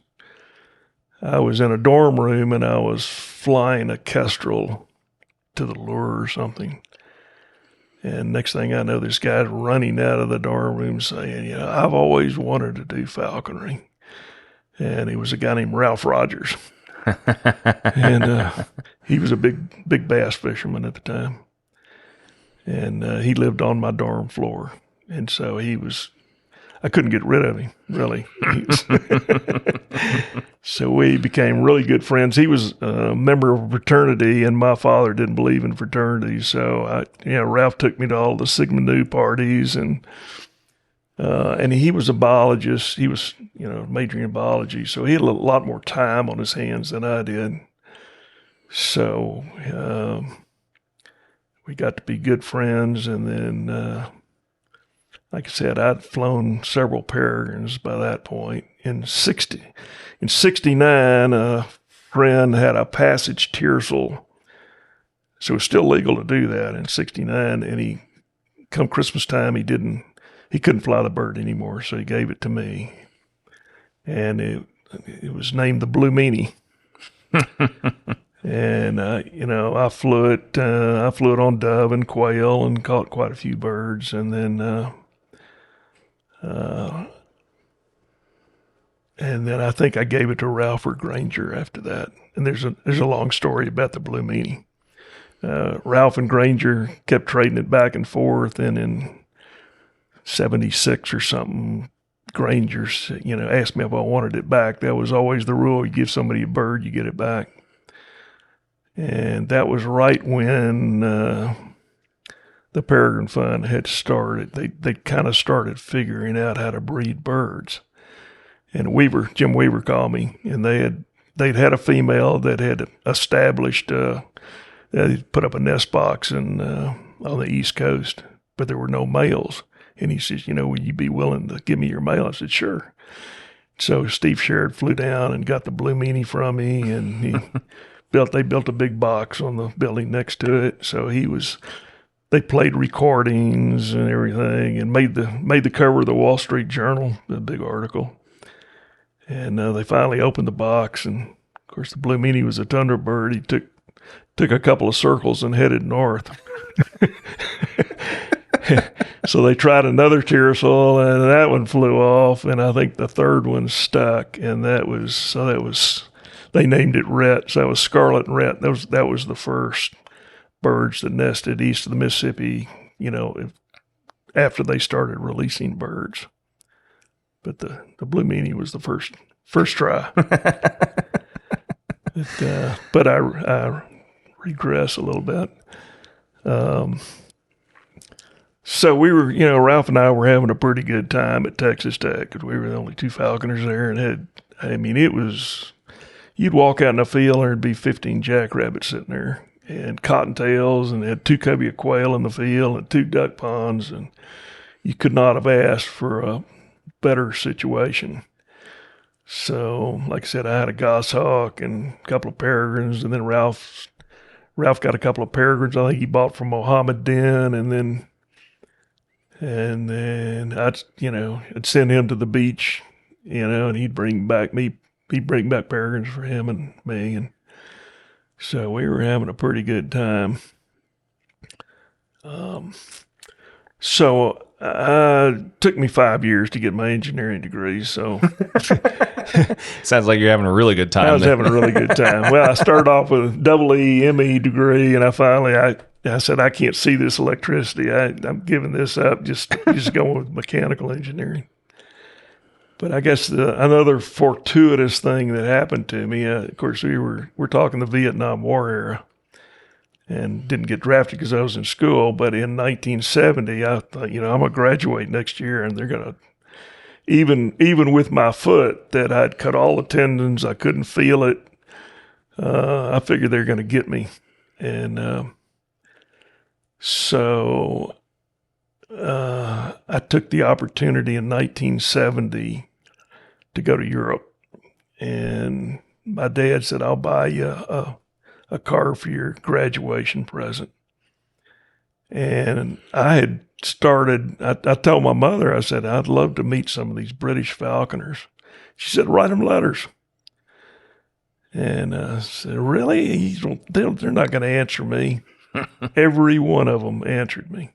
in a dorm room and I was flying a kestrel to the lure or something. And next thing I know, this guy's running out of the dorm room saying, I've always wanted to do falconry. And he was a guy named Ralph Rogers. And he was a big bass fisherman at the time. And he lived on my dorm floor. And so I couldn't get rid of him, really. So we became really good friends. He was a member of a fraternity, and my father didn't believe in fraternities. So, Ralph took me to all the Sigma Nu parties, and he was a biologist. He was, majoring in biology. So he had a lot more time on his hands than I did. So we got to be good friends, and then like I said, I'd flown several peregrines by that point. In 69, a friend had a passage tiercel, so it was still legal to do that in 69. And come Christmas time, he couldn't fly the bird anymore, so he gave it to me, and it was named the Blue Meanie. And I flew it on dove and quail and caught quite a few birds, and then. And then I think I gave it to Ralph or Granger after that. And there's a long story about the Blue Meanie. Ralph and Granger kept trading it back and forth, and in 76 or something, Granger asked me if I wanted it back. That was always the rule. You give somebody a bird, you get it back. And that was right when the Peregrine Fund had started. They kind of started figuring out how to breed birds. And Jim Weaver called me, and they'd had a female that had established, they'd put up a nest box on the East Coast, but there were no males. And he says, will you be willing to give me your male? I said, sure. So Steve Sherrod flew down and got the Blue Meanie from me, and they built a big box on the building next to it. So they played recordings and everything, and made the cover of the Wall Street Journal, the big article. And they finally opened the box, and of course the Blue Meanie was a tundra bird. He took a couple of circles and headed north. So they tried another tiercel, and that one flew off, and I think the third one stuck, and they named it Rhett. So that was Scarlet and Rhett. That was the first birds that nested east of the Mississippi, after they started releasing birds. But the Blue Meanie was the first try. But I regress a little bit. So we were, Ralph and I were having a pretty good time at Texas Tech, because we were the only two falconers there, and it was, you'd walk out in the field and there'd be 15 jackrabbits sitting there, and cottontails, and they had 2 covey of quail in the field and 2 duck ponds, and you could not have asked for a better situation. So, like I said, I had a goshawk and a couple of peregrines, and then Ralph got a couple of peregrines I think he bought from Mohammed Den, and then I'd send him to the beach, and he'd bring back peregrines for him and me, and so we were having a pretty good time. So took me 5 years to get my engineering degree. So sounds like you're having a really good time. I was having a really good time. Well, I started off with a EE, ME degree, and I said, I can't see this electricity. I'm giving this up. Just going with mechanical engineering. But I guess another fortuitous thing that happened to me, of course, we're talking the Vietnam War era, and didn't get drafted because I was in school. But in 1970, I thought, I'm going to graduate next year, and they're going to, even with my foot that I'd cut all the tendons, I couldn't feel it. I figured they're going to get me. And so I took the opportunity in 1970 to go to Europe, and my dad said, I'll buy you a car for your graduation present. And I had started, I told my mother, I said, I'd love to meet some of these British falconers. She said, write them letters. And I said, really? They're not going to answer me. Every one of them answered me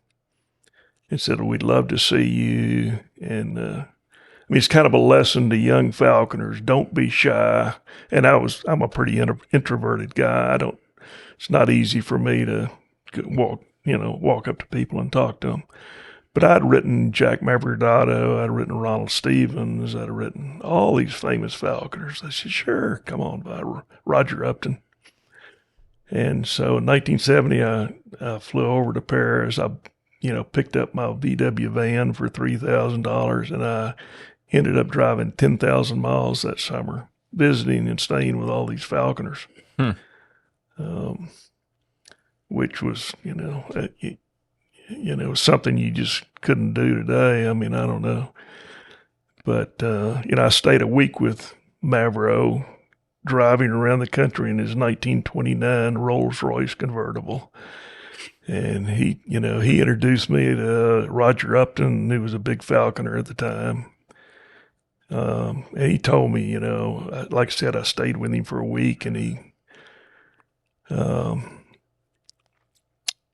and said, we'd love to see you. And I mean, it's kind of a lesson to young falconers. Don't be shy. And I'm a pretty introverted guy. It's not easy for me to walk up to people and talk to them. But I'd written Jack Mavrodato, I'd written Ronald Stevens, I'd written all these famous falconers. I said, sure, come on by, Roger Upton. And so in 1970, I flew over to Paris. I, picked up my VW van for $3,000, and I ended up driving 10,000 miles that summer, visiting and staying with all these falconers, which was, something you just couldn't do today. I mean, I don't know. But, I stayed a week with Mavro, driving around the country in his 1929 Rolls-Royce convertible. And he introduced me to Roger Upton, who was a big falconer at the time. And he told me, like I said, I stayed with him for a week, and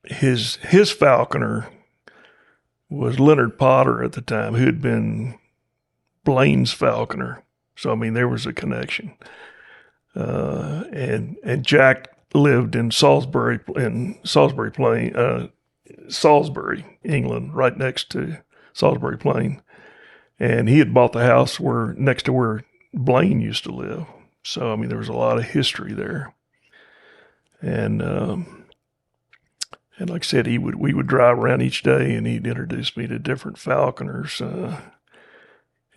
his falconer was Leonard Potter at the time, who had been Blaine's falconer. So, I mean, there was a connection. And Jack lived in Salisbury, England, right next to Salisbury Plain. And he had bought the house next to where Blaine used to live. So, I mean, there was a lot of history there. And like I said, we would drive around each day, and he'd introduce me to different falconers.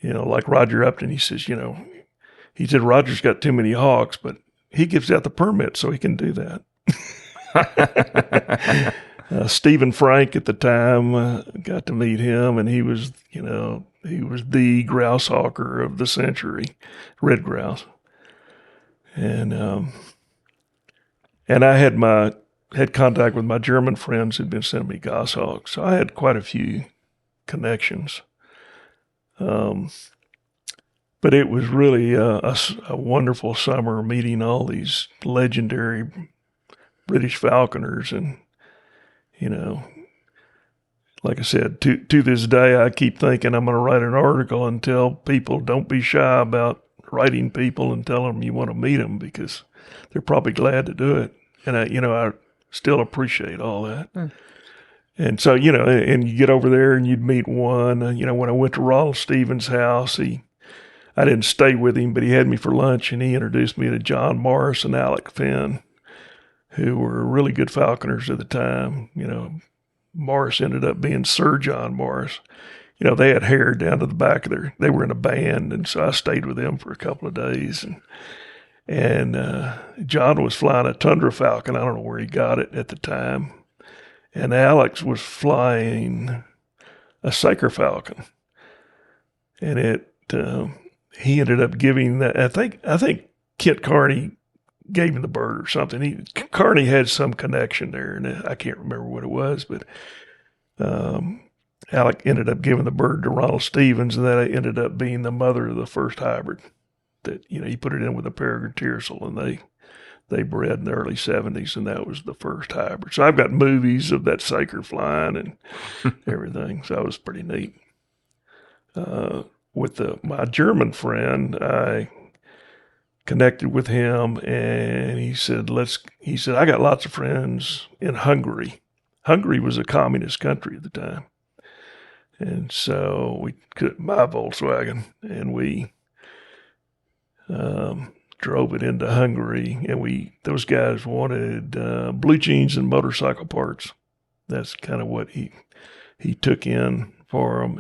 Like Roger Upton, he says, he said, Roger's got too many hawks, but he gives out the permit so he can do that. Stephen Frank at the time, got to meet him, and he was the grouse hawker of the century, red grouse. And I had contact with my German friends who'd been sending me goshawks. So I had quite a few connections. But it was really a wonderful summer meeting all these legendary British falconers. And, like I said, to this day, I keep thinking I'm going to write an article and tell people don't be shy about writing people and tell them you want to meet them, because they're probably glad to do it. And I still appreciate all that. Mm. And so, and you get over there and you'd meet one. When I went to Ronald Stevens' house, I didn't stay with him, but he had me for lunch, and he introduced me to John Morris and Alec Finn, who were really good falconers at the time. Morris ended up being Sir John Morris. They had hair down to the back of they were in a band, and so I stayed with them for a couple of days. And John was flying a Tundra Falcon. I don't know where he got it at the time. And Alex was flying a Saker Falcon. And he ended up giving that. I think Kent Carney gave him the bird or something. Carney had some connection there, and I can't remember what it was, but Alec ended up giving the bird to Ronald Stevens, and that ended up being the mother of the first hybrid. That he put it in with a peregrine tiercel, and they bred in the early 70s, and that was the first hybrid. So I've got movies of that Saker flying and everything. So that was pretty neat. With my German friend, I connected with him, and he said, I got lots of friends in Hungary. Hungary was a communist country at the time. And so we took my Volkswagen, and we drove it into Hungary, and those guys wanted blue jeans and motorcycle parts. That's kind of what he took in for them,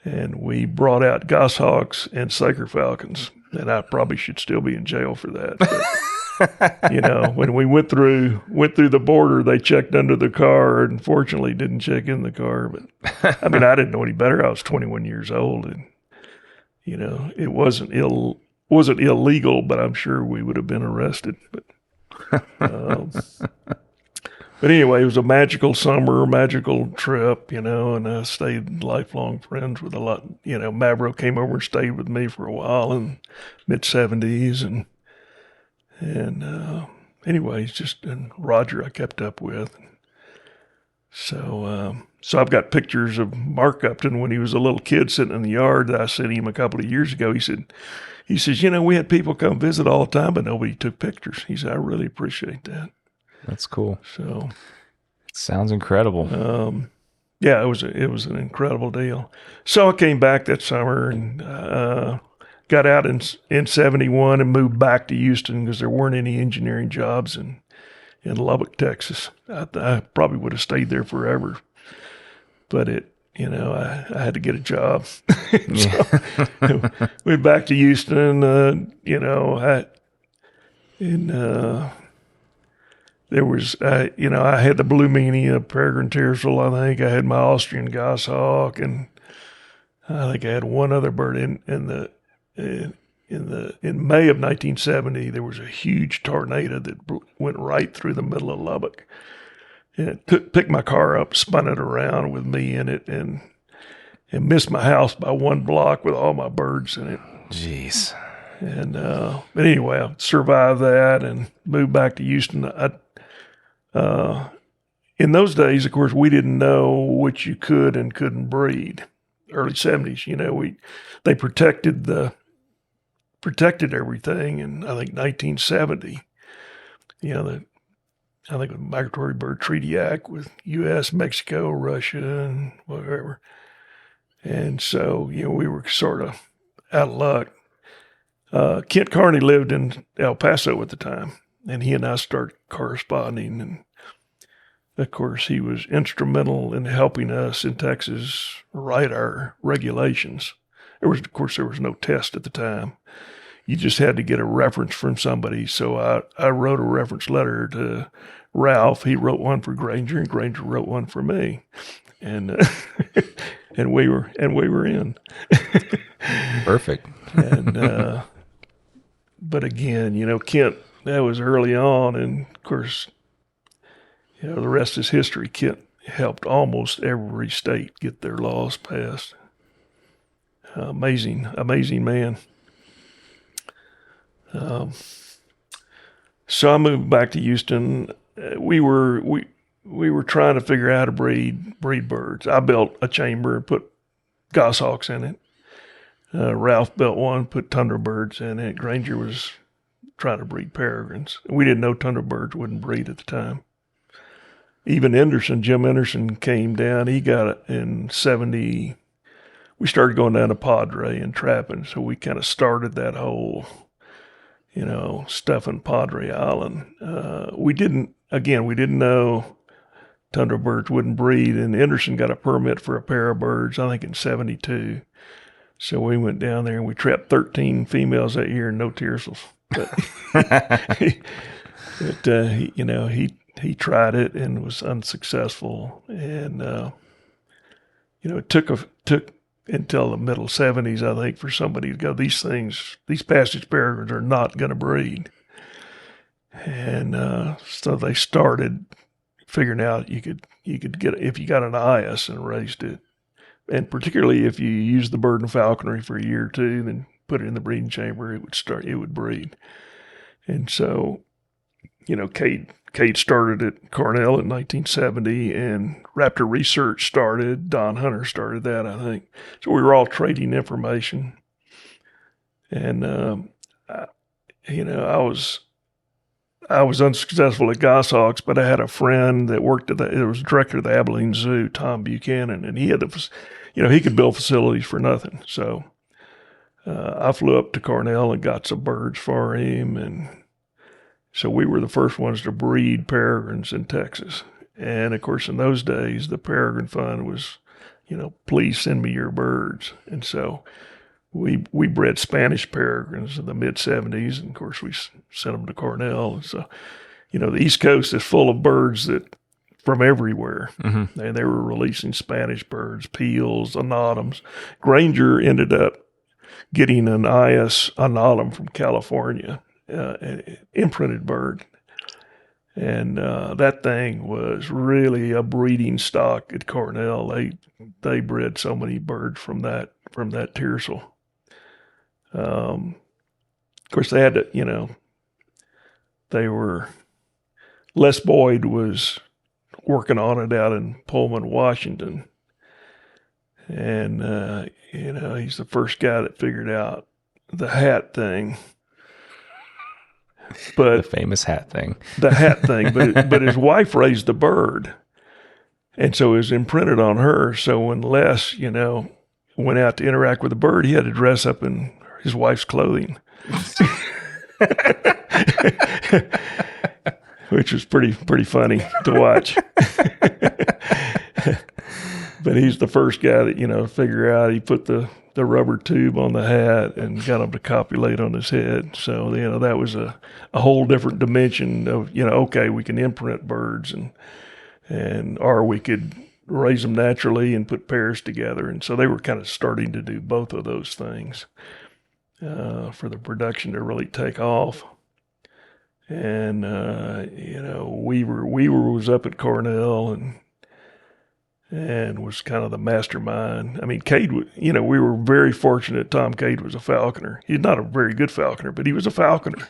and we brought out goshawks and Saker falcons, and I probably should still be in jail for that. But, when we went through the border, they checked under the car, and fortunately didn't check in the car. But I mean, I didn't know any better. I was 21 years old, and it wasn't illegal, but I'm sure we would have been arrested. But But anyway, it was a magical summer, magical trip, and I stayed lifelong friends with a lot. Mavro came over and stayed with me for a while in mid-70s. And anyways, and Roger I kept up with. So I've got pictures of Mark Upton when he was a little kid sitting in the yard that I sent him a couple of years ago. He says, we had people come visit all the time, but nobody took pictures. He said, I really appreciate that. That's cool. So it sounds incredible. Yeah, it was an incredible deal. So I came back that summer and got out in 71 and moved back to Houston because there weren't any engineering jobs in Lubbock, Texas. I probably would have stayed there forever, but I had to get a job. So went back to Houston. There was, I had the Blue Meanie, a Peregrine Tiercel. I think I had my Austrian Goshawk, and I think I had one other bird. In May of 1970, there was a huge tornado that went right through the middle of Lubbock. And it picked my car up, spun it around with me in it, and missed my house by one block with all my birds in it. Jeez. And but anyway, I survived that and moved back to Houston. In those days, of course, we didn't know what you could and couldn't breed. Early 70s, they protected everything. And I think 1970, I think the Migratory Bird Treaty Act with U.S., Mexico, Russia, and whatever. And so, we were sort of out of luck. Kent Carney lived in El Paso at the time, and he and I started corresponding. And of course, he was instrumental in helping us in Texas write our regulations. There was no test at the time. You just had to get a reference from somebody. So I wrote a reference letter to Ralph. He wrote one for Granger, and Granger wrote one for me. And and we were in. Perfect. And but again, Kent, that was early on, and of course, the rest is history. Kent helped almost every state get their laws passed. Amazing man. So I moved back to Houston. We were trying to figure out how to breed birds. I built a chamber and put goshawks in it. Ralph built one, put tundra birds in it. Granger was trying to breed peregrines. We didn't know tundra birds wouldn't breed at the time. Even Jim Anderson came down. He got it in 70. We started going down to Padre and trapping. So we kind of started that whole, stuff in Padre Island. We didn't know tundra birds wouldn't breed. And Anderson got a permit for a pair of birds, I think in 72. So we went down there and we trapped 13 females that year and no tiercels. But, he tried it and was unsuccessful. And, it took until the middle 70s, I think, for somebody to go, these passage peregrines are not going to breed. And so they started figuring out you could get, if you got an IS and raised it, and particularly if you use the bird in falconry for a year or two, then put it in the breeding chamber, it would breed. And so, Cade started at Cornell in 1970, and Raptor Research started. Don Hunter started that, I think. So we were all trading information. And, I was unsuccessful at goshawks, but I had a friend that worked it was director of the Abilene Zoo, Tom Buchanan, and he had he could build facilities for nothing. So I flew up to Cornell and got some birds for him, and so we were the first ones to breed peregrines in Texas. And of course, in those days, the Falconry Fund was, please send me your birds. And so we bred Spanish peregrines in the mid-70s, and of course we sent them to Cornell. And so, the East Coast is full of birds from everywhere. Mm-hmm. And they were releasing Spanish birds, peals, anatums. Granger ended up getting an IS anatom from California, an imprinted bird. And that thing was really a breeding stock at Cornell. They bred so many birds from that tiercel. Of course, they had to, they were, Les Boyd was working on it out in Pullman, Washington. And, he's the first guy that figured out the hat thing. But the famous hat thing. The hat thing. But his wife raised the bird. And so it was imprinted on her. So when Les, went out to interact with the bird, he had to dress up in his wife's clothing. Which was pretty funny to watch. But he's the first guy that, figure out. He put the rubber tube on the hat and got him to copulate on his head. So, that was a whole different dimension of, okay, we can imprint birds or we could raise them naturally and put pairs together. And so they were kind of starting to do both of those things for the production to really take off. And, Weaver was up at Cornell and was kind of the mastermind. I mean, Cade, we were very fortunate. Tom Cade was a falconer. He's not a very good falconer, but he was a falconer,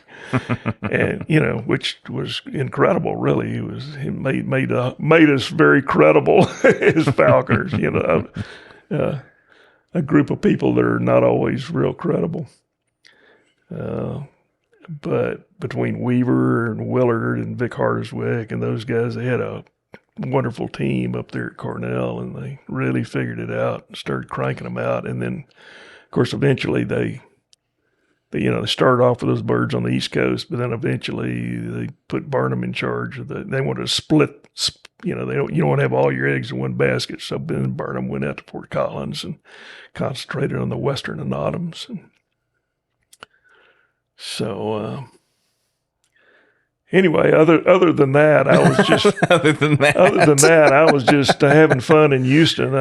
and which was incredible. Really, he made us very credible as falconers. A group of people that are not always real credible. But between Weaver and Willard and Vic Hardiswick and those guys, they had a wonderful team up there at Cornell, and they really figured it out and started cranking them out. And then, of course, eventually they started off with those birds on the East Coast, but then eventually they put Barnum in charge of they wanted to split. You don't want to have all your eggs in one basket. So then Barnum went out to Fort Collins and concentrated on the Western Anatoms. So, anyway, other than that, I was just I was just having fun in Houston.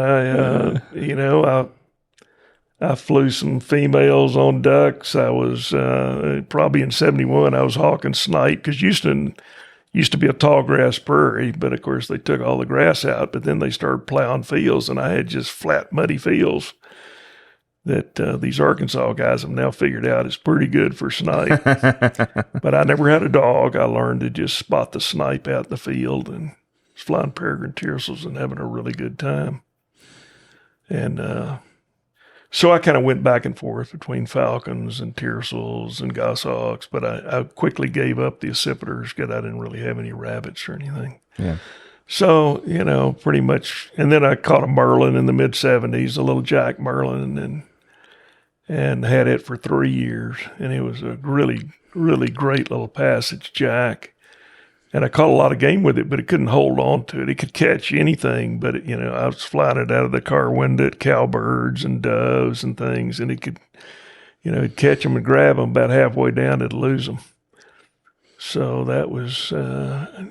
I flew some females on ducks. I was probably in '71. I was hawking snipe because Houston used to be a tall grass prairie, but of course they took all the grass out. But then they started plowing fields, and I had just flat, muddy fields that these Arkansas guys have now figured out is pretty good for snipe. But I never had a dog. I learned to just spot the snipe out in the field and was flying peregrine tiercels and having a really good time. And so I kind of went back and forth between falcons and tiercels and goshawks, but I quickly gave up the accipiters because I didn't really have any rabbits or anything. Yeah. So, pretty much. And then I caught a merlin in the mid-'70s, a little Jack merlin, and had it for 3 years. And it was a really, really great little passage Jack. And I caught a lot of game with it, but it couldn't hold on to it. It could catch anything, but, I was flying it out of the car window at cowbirds and doves and things, and it could, it'd catch them and grab them about halfway down, it'd lose them. So that was, I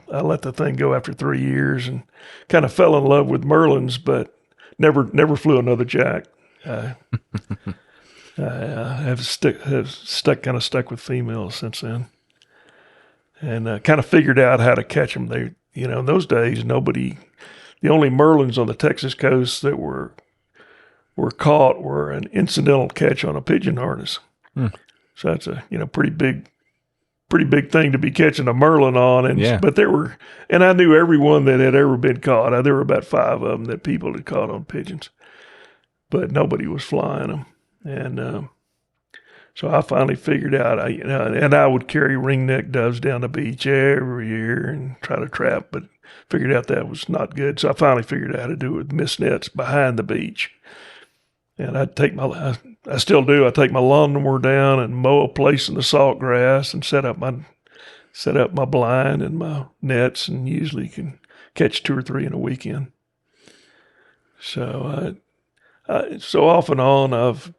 let the thing go after 3 years and kind of fell in love with merlins, but never flew another Jack. I have stuck with females since then, and kind of figured out how to catch them. They, in those days, the only merlins on the Texas coast that were caught were an incidental catch on a pigeon harness. So that's a pretty big thing to be catching a merlin on. But and I knew everyone that had ever been caught. There were about 5 of them that people had caught on pigeons, but nobody was flying them. And so I finally figured out, and I would carry ringneck doves down the beach every year and try to trap, but figured out that was not good. So I finally figured out how to do it with mist nets behind the beach. And I still do. I take my lawnmower down and mow a place in the salt grass and set up my blind and my nets, and usually can catch 2 or 3 in a weekend. So so off and on, I've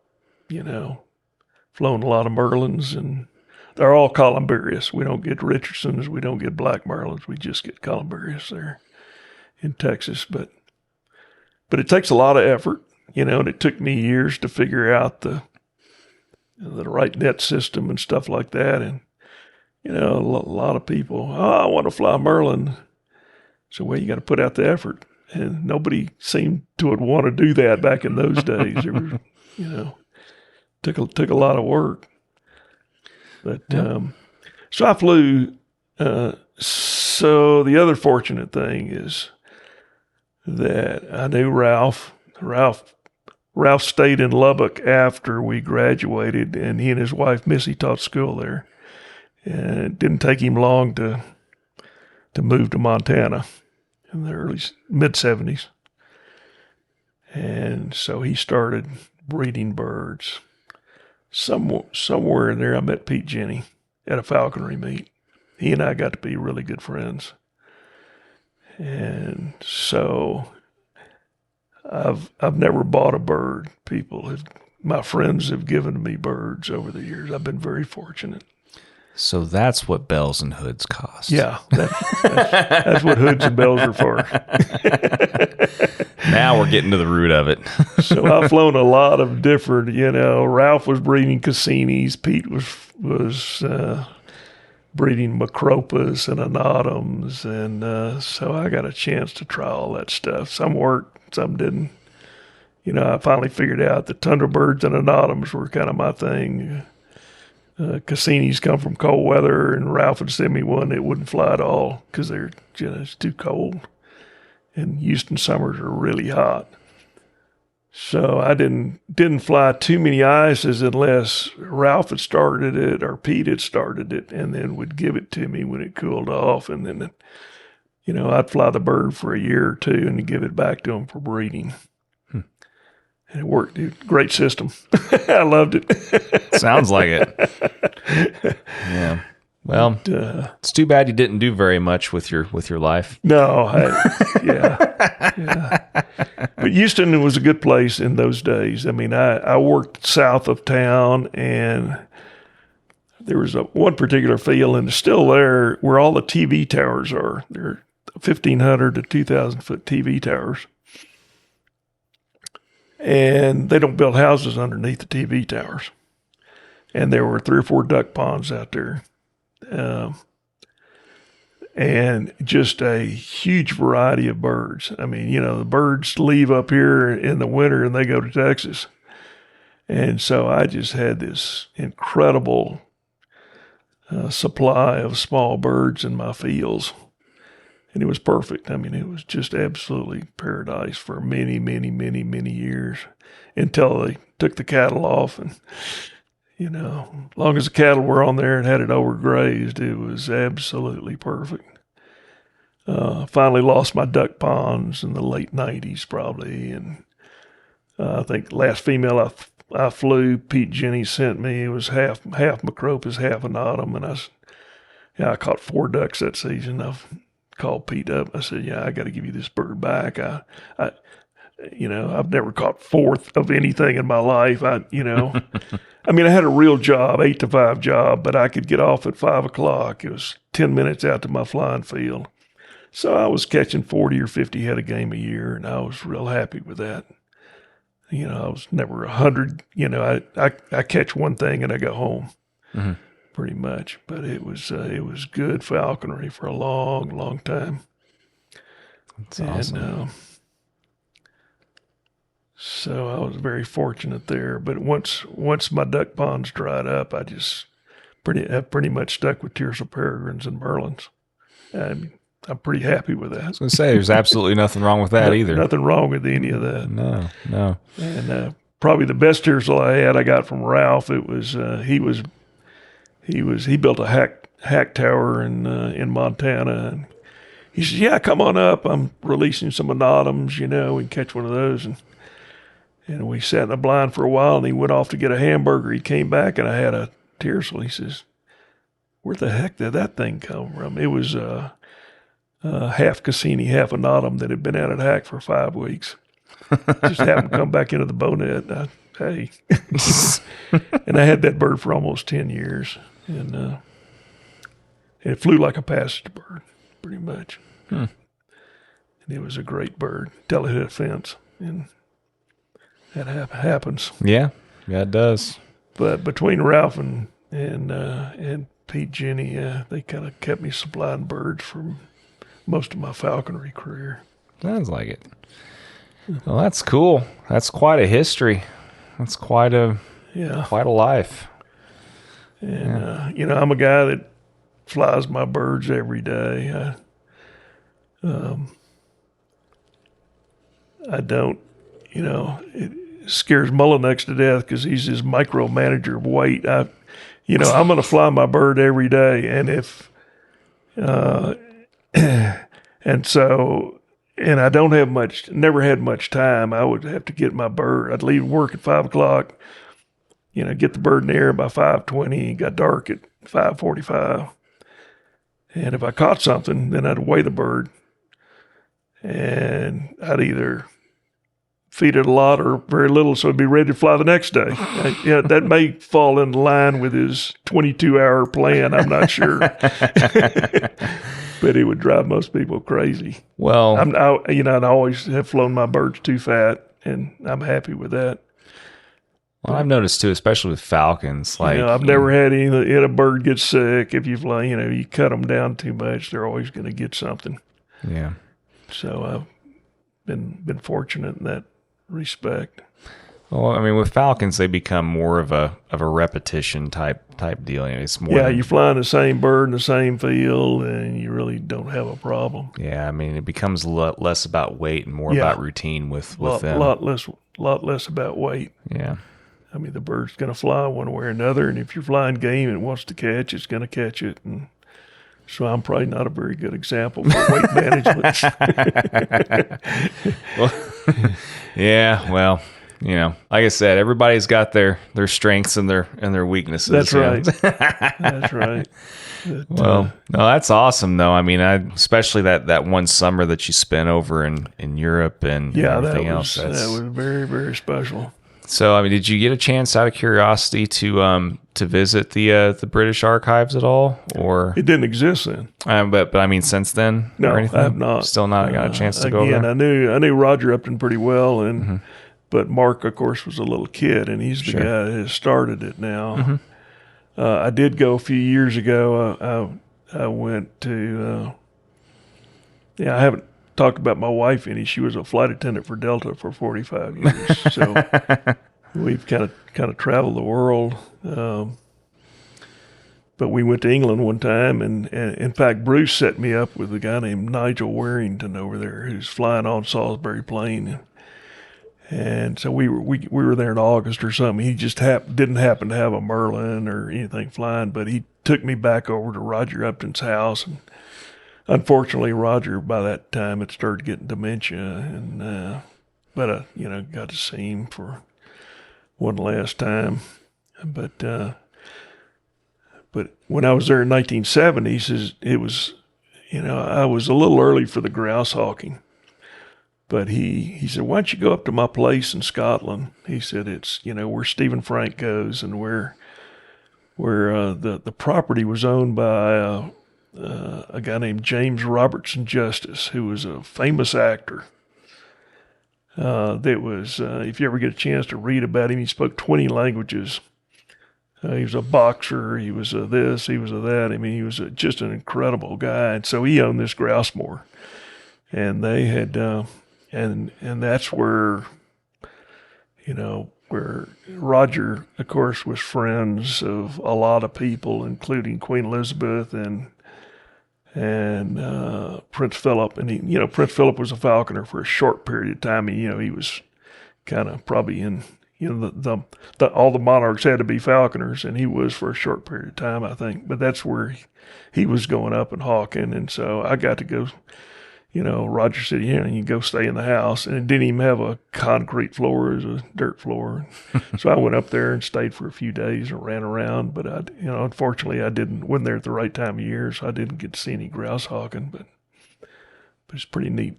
flown a lot of merlins, and they're all columbarius. We don't get Richardsons, we don't get black merlins. We just get columbarius there in Texas. But it takes a lot of effort. And it took me years to figure out the right net system and stuff like that. And, You know, a lot of people, I want to fly Merlin. So, well, you got to put out the effort. And nobody seemed to want to do that back in those days. It was, you know, took a lot of work. But so I flew. So the other fortunate thing is that I knew Ralph. Ralph stayed in Lubbock after we graduated, and he and his wife Missy taught school there. And it didn't take him long to move to Montana in the mid-'70s. And so he started breeding birds. Somewhere in there, I met Pete Jenny at a falconry meet. He and I got to be really good friends. And so I've never bought a bird. My friends have given me birds over the years. I've been very fortunate. So that's what bells and hoods cost. Yeah, that's what hoods and bells are for. Now we're getting to the root of it. So I've flown a lot of different, Ralph was breeding Cassinis. Pete was breeding Macropas and Anatums. And so I got a chance to try all that stuff. Some worked, some didn't. I finally figured out that tundra birds and Anatums were kind of my thing. Cassinis come from cold weather, and Ralph would send me one that wouldn't fly at all because they're just too cold. And Houston summers are really hot. So I didn't fly too many ices unless Ralph had started it or Pete had started it, and then would give it to me when it cooled off. And then, I'd fly the bird for a year or two and give it back to him for breeding. And it worked, dude. Great system. I loved it. Sounds like it. Yeah. Well, it's too bad you didn't do very much with your life. No. Yeah. But Houston was a good place in those days. I mean, I worked south of town, and there was one particular field, and it's still there, where all the TV towers are. They're 1,500 to 2,000 foot TV towers. And they don't build houses underneath the TV towers. And there were 3 or 4 duck ponds out there. And just a huge variety of birds. I mean, the birds leave up here in the winter and they go to Texas. And so I just had this incredible supply of small birds in my fields. And it was perfect. I mean, it was just absolutely paradise for many, many, many, many years until they took the cattle off. And, as long as the cattle were on there and had it overgrazed, it was absolutely perfect. Finally lost my duck ponds in the late 90s probably. And I think last female I flew, Pete Jenny sent me, it was half Macropas, half Anatum. And I caught 4 ducks that season. I've called Pete up. I said, I got to give you this bird back. I've never caught 4th of anything in my life. I had a real job, 8 to 5 job, but I could get off at 5 o'clock. It was 10 minutes out to my flying field. So I was catching 40 or 50 head of game a year, and I was real happy with that. I was never 100. I catch one thing and I go home. Mm-hmm. Pretty much, but it was good falconry for a long, long time. That's awesome. So I was very fortunate there. But once my duck ponds dried up, I just pretty much stuck with tiercel peregrines and Merlins. I'm pretty happy with that. I was going to say, there's absolutely nothing wrong with that either. Nothing wrong with any of that. No. And probably the best tiercel I got from Ralph. It was he built a hack tower in Montana, and he said, come on up. I'm releasing some Anatums, we can catch one of those. And we sat in the blind for a while, and he went off to get a hamburger. He came back, and I had a tiercel. He says, where the heck did that thing come from? It was half Cassini, half Anatum that had been out at hack for 5 weeks. Just happened to come back into the bow net. Hey. And I had that bird for almost 10 years. And it flew like a passenger bird, pretty much. And it was a great bird till it hit a fence. And that happens. Yeah, it does. But between Ralph and Pete Jenny, they kind of kept me supplying birds for most of my falconry career. Sounds like it. Well, that's cool. That's quite a history. That's quite a life. And I'm a guy that flies my birds every day. I don't, it scares Mullinex to death because he's his micromanager of weight. I'm going to fly my bird every day, and and I don't have never had much time. I would have to get my bird. I'd leave work at 5:00, get the bird in the air by 5:20. Got dark at 5:45. And if I caught something, then I'd weigh the bird. And I'd either feed it a lot or very little, so it'd be ready to fly the next day. That may fall in line with his 22-hour plan. I'm not sure. But it would drive most people crazy. Well, I always have flown my birds too fat, and I'm happy with that. Well, I've noticed too, especially with falcons. I've never had a bird get sick. If you fly, you cut them down too much, they're always going to get something. Yeah. So I've been fortunate in that respect. Well, I mean, with falcons, they become more of a repetition type deal. It's more. Yeah, you're flying the same bird in the same field, and you really don't have a problem. Yeah, I mean, it becomes a lot less about weight and more about routine with them. A lot less about weight. Yeah. I mean, the bird's going to fly one way or another, and if you're flying game and it wants to catch, it's going to catch it. And so I'm probably not a very good example for weight management. Well, like I said, everybody's got their strengths and their weaknesses. That's right. That's right. No, that's awesome though. I mean, especially that one summer that you spent over in Europe and everything else. That was very, very special. So, I mean, did you get a chance, out of curiosity, to visit the British archives at all, or it didn't exist then? But I mean, since then, no, or anything? I have not. Still not got a chance to go there. I knew Roger Upton pretty well, and but Mark, of course, was a little kid, and he's the guy that has started it now. I did go a few years ago. I went to. I haven't talked about my wife any. She was a flight attendant for Delta for 45 years. So we've kind of traveled the world. But we went to England one time, and in fact, Bruce set me up with a guy named Nigel Warrington over there who's flying on Salisbury Plain. And so we were there in August or something. He just didn't happen to have a Merlin or anything flying, but he took me back over to Roger Upton's house. And unfortunately, Roger, by that time, had started getting dementia, and but got to see him for one last time. But when I was there in 1970s, it was, I was a little early for the grouse hawking. But he said, why don't you go up to my place in Scotland? He said, it's, where Stephen Frank goes, and where the property was owned by a guy named James Robertson Justice, who was a famous actor. That was, if you ever get a chance to read about him, he spoke 20 languages. He was a boxer. He was a this. He was a that. I mean, he was just an incredible guy. And so he owned this grouse moor, and they had, and that's where, where Roger, of course, was friends of a lot of people, including Queen Elizabeth and Prince Philip. And Prince Philip was a falconer for a short period of time. And, he was kind of probably in, all the monarchs had to be falconers, and he was for a short period of time, I think. But that's where he was going up and hawking, and so I got to go. Roger said, you can go stay in the house, and it didn't even have a concrete floor; it was a dirt floor. So I went up there and stayed for a few days and ran around. But unfortunately, I wasn't there at the right time of year, so I didn't get to see any grouse hawking. But it's pretty neat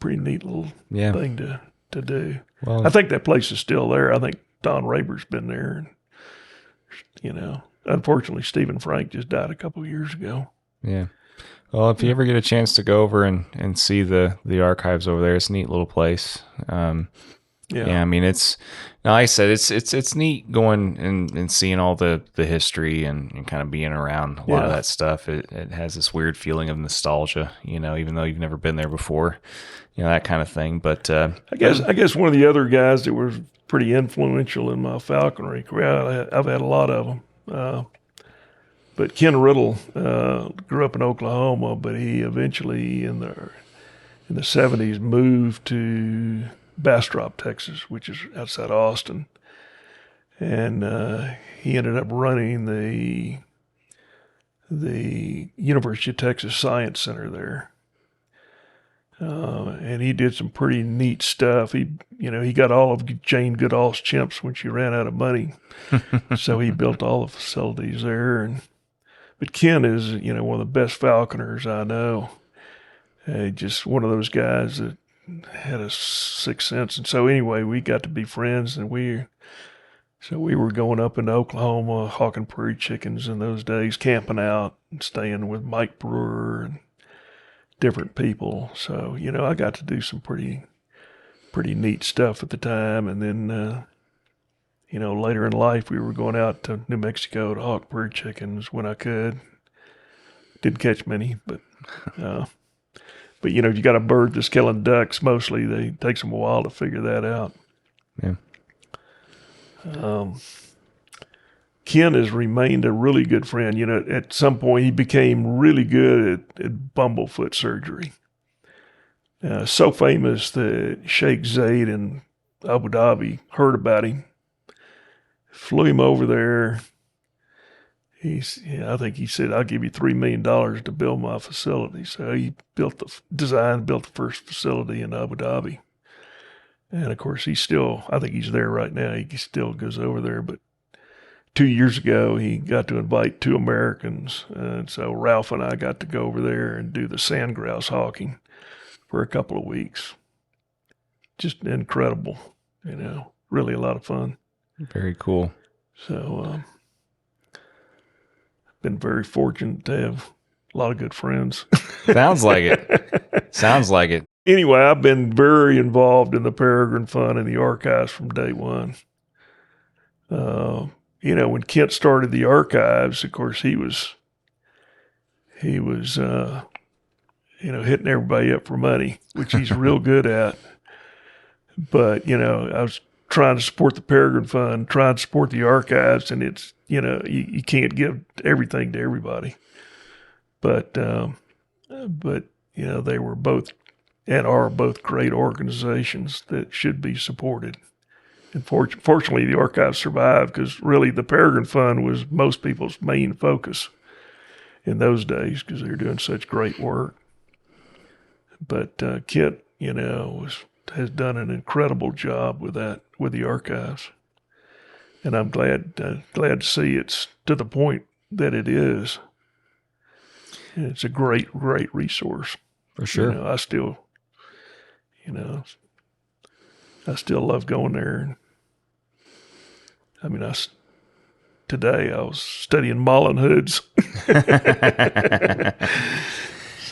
little thing to do. Well, I think that place is still there. I think Don Raber's been there, and unfortunately, Stephen Frank just died a couple of years ago. Yeah. Well, if you ever get a chance to go over and see the archives over there, it's a neat little place. Yeah, I mean, like I said, it's neat going and seeing all the history and kind of being around a lot of that stuff. It has this weird feeling of nostalgia, even though you've never been there before, that kind of thing. But I guess one of the other guys that was pretty influential in my falconry career, I've had a lot of them, but Ken Riddle grew up in Oklahoma, but he eventually in the 70s moved to Bastrop, Texas, which is outside Austin. And he ended up running the University of Texas Science Center there. And he did some pretty neat stuff. He got all of Jane Goodall's chimps when she ran out of money. So he built all the facilities there. But Ken is, one of the best falconers I know. Just one of those guys that had a sixth sense. And so anyway, we got to be friends, and we were going up into Oklahoma, hawking prairie chickens in those days, camping out and staying with Mike Brewer and different people. So, I got to do some pretty neat stuff at the time. And then, later in life, we were going out to New Mexico to hawk prairie chickens when I could. Didn't catch many, but you got a bird that's killing ducks mostly. It takes them a while to figure that out. Yeah. Ken has remained a really good friend. At some point he became really good at bumblefoot surgery. So famous that Sheikh Zayed in Abu Dhabi heard about him, flew him over there. I think he said, "I'll give you $3 million to build my facility." So he built the first facility in Abu Dhabi. And of course, I think he's there right now. He still goes over there. But 2 years ago, he got to invite 2 Americans. And so Ralph and I got to go over there and do the sand grouse hawking for a couple of weeks. Just incredible, really a lot of fun. Very cool. So, been very fortunate to have a lot of good friends. Sounds like it. Anyway, I've been very involved in the Peregrine Fund and the archives from day one. When Kent started the archives, of course, he was hitting everybody up for money, which he's real good at. But, I was trying to support the Peregrine Fund, trying to support the archives, and it's, you can't give everything to everybody. But they were both and are both great organizations that should be supported. And fortunately, the archives survived, because really the Peregrine Fund was most people's main focus in those days, because they were doing such great work. But Kit, has done an incredible job with the archives. And I'm glad to see it's to the point that it is. And it's a great, great resource. For sure. I still love going there. Today I was studying Mullen hoods.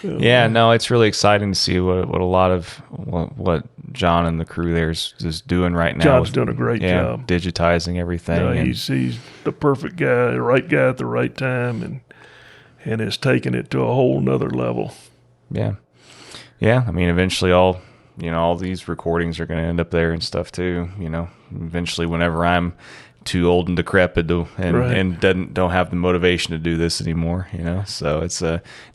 So, yeah, no, it's really exciting to see what a lot of what John and the crew there is doing right now. John's doing a great job. Digitizing everything. He's the perfect guy, the right guy at the right time, and has taken it to a whole nother level. Yeah. Yeah, eventually all these recordings are going to end up there and stuff too. Eventually, whenever I'm too old and decrepit and don't have the motivation to do this anymore, So it's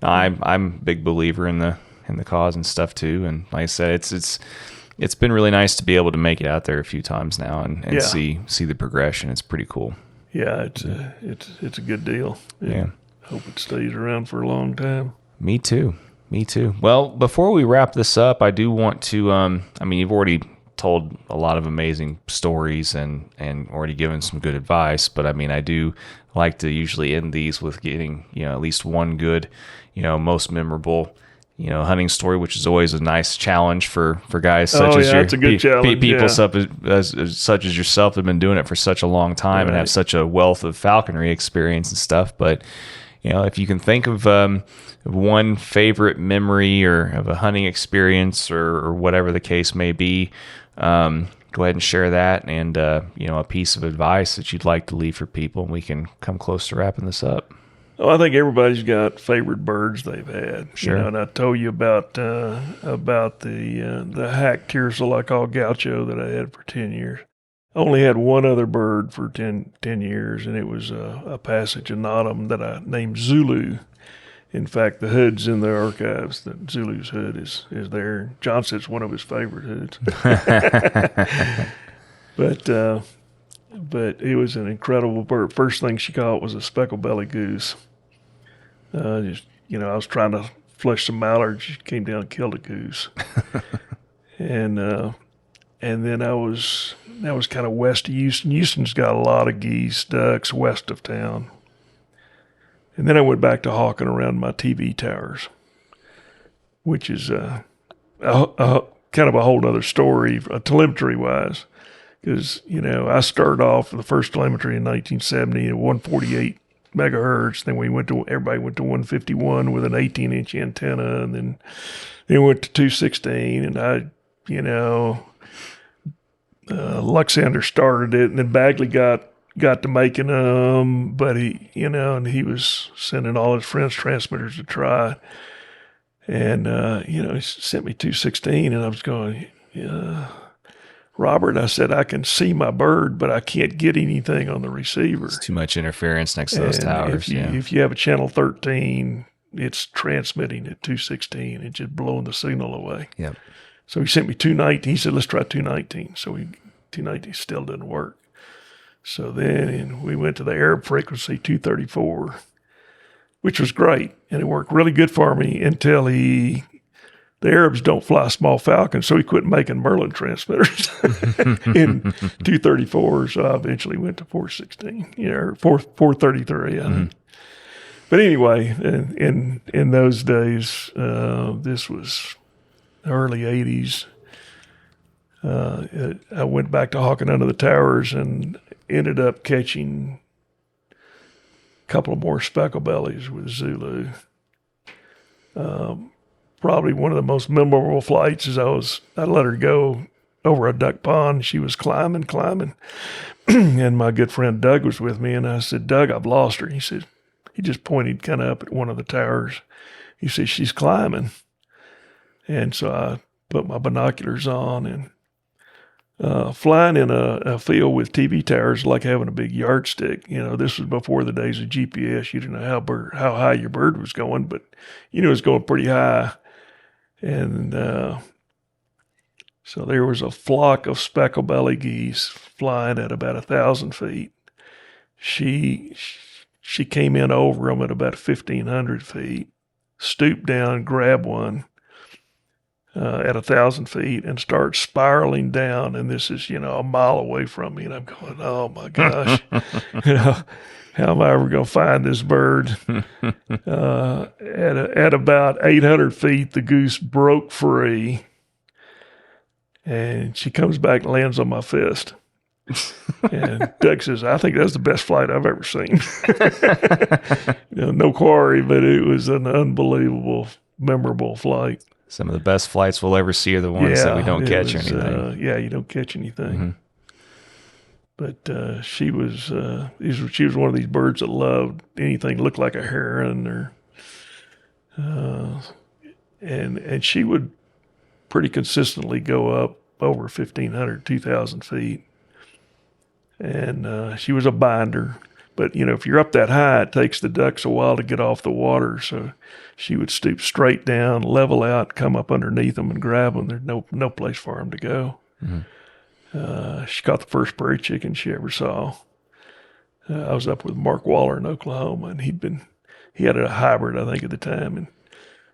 I'm a big believer in the cause and stuff too. And like I said, it's been really nice to be able to make it out there a few times now and see the progression. It's pretty cool. Yeah, it's a good deal. Yeah. Hope it stays around for a long time. Me too. Well, before we wrap this up, I do want to, you've already told a lot of amazing stories and already given some good advice, but I do like to usually end these with getting, at least one good, most memorable, hunting story, which is always a nice challenge for guys such as it's a good challenge. People such as yourself have been doing it for such a long time and have such a wealth of falconry experience and stuff. But, if you can think of one favorite memory or of a hunting experience or whatever the case may be, go ahead and share that and, a piece of advice that you'd like to leave for people, and we can come close to wrapping this up. Oh, I think everybody's got favorite birds they've had. Sure. And I told you about the hack tiercel I call Gaucho that I had for 10 years. I only had one other bird for 10 years, and it was a passage annotum that I named Zulu. In fact, the hood's in the archives. The Zulu's hood is there. John said it's one of his favorite hoods. But it was an incredible bird. First thing she caught was a speckled-bellied goose. I was trying to flush some mallards. She came down and killed a goose. And then that was kind of west of Houston. Houston's got a lot of geese, ducks west of town. And then I went back to hawking around my TV towers, which is a kind of a whole other story, telemetry-wise. Because, I started off with the first telemetry in 1970 at 148 megahertz. Then everybody went to 151 with an 18-inch antenna, and then they went to 216. And Luxander started it, and then Bagley got to making them, but he was sending all his friends transmitters to try. And, he sent me 216, and I was going, Robert, I said, I can see my bird, but I can't get anything on the receiver. It's too much interference next to those towers. If you have a channel 13, it's transmitting at 216 and just blowing the signal away. Yep. So he sent me 219. He said, let's try 219. So 219 still didn't work. So then we went to the Arab frequency 234, which was great. And it worked really good for me until the Arabs don't fly small falcons, so he quit making Merlin transmitters in 234. So I eventually went to 416, or 433. But anyway, in those days, this was early 80s. I went back to hawking under the towers and ended up catching a couple of more speckle bellies with Zulu. Probably one of the most memorable flights is I let her go over a duck pond. She was climbing, and my good friend Doug was with me, and I said, Doug, I've lost her. He said, he just pointed kind of up at one of the towers. He said, she's climbing. And so I put my binoculars on, and flying in a field with TV towers like having a big yardstick. This was before the days of GPS. You didn't know how high your bird was going, but it was going pretty high. And so there was a flock of speckle-bellied geese flying at about 1,000 feet. She came in over them at about 1,500 feet, stooped down, grabbed one at 1,000 feet, and started spiraling down. And this is, a mile away from me. And I'm going, oh my gosh, how am I ever going to find this bird? At about 800 feet, the goose broke free, and she comes back and lands on my fist. And Doug says, I think that's the best flight I've ever seen. No quarry, but it was an unbelievable, memorable flight. Some of the best flights we'll ever see are the ones that we don't catch anything. You don't catch anything. But she was one of these birds that loved anything that looked like a heron, and she would pretty consistently go up over 1,500, 2,000 feet. And she was a binder. But, if you're up that high, it takes the ducks a while to get off the water. So she would stoop straight down, level out, come up underneath them and grab them. There's no place for them to go. She caught the first prairie chicken she ever saw. I was up with Mark Waller in Oklahoma, and he had a hybrid, I think, at the time, and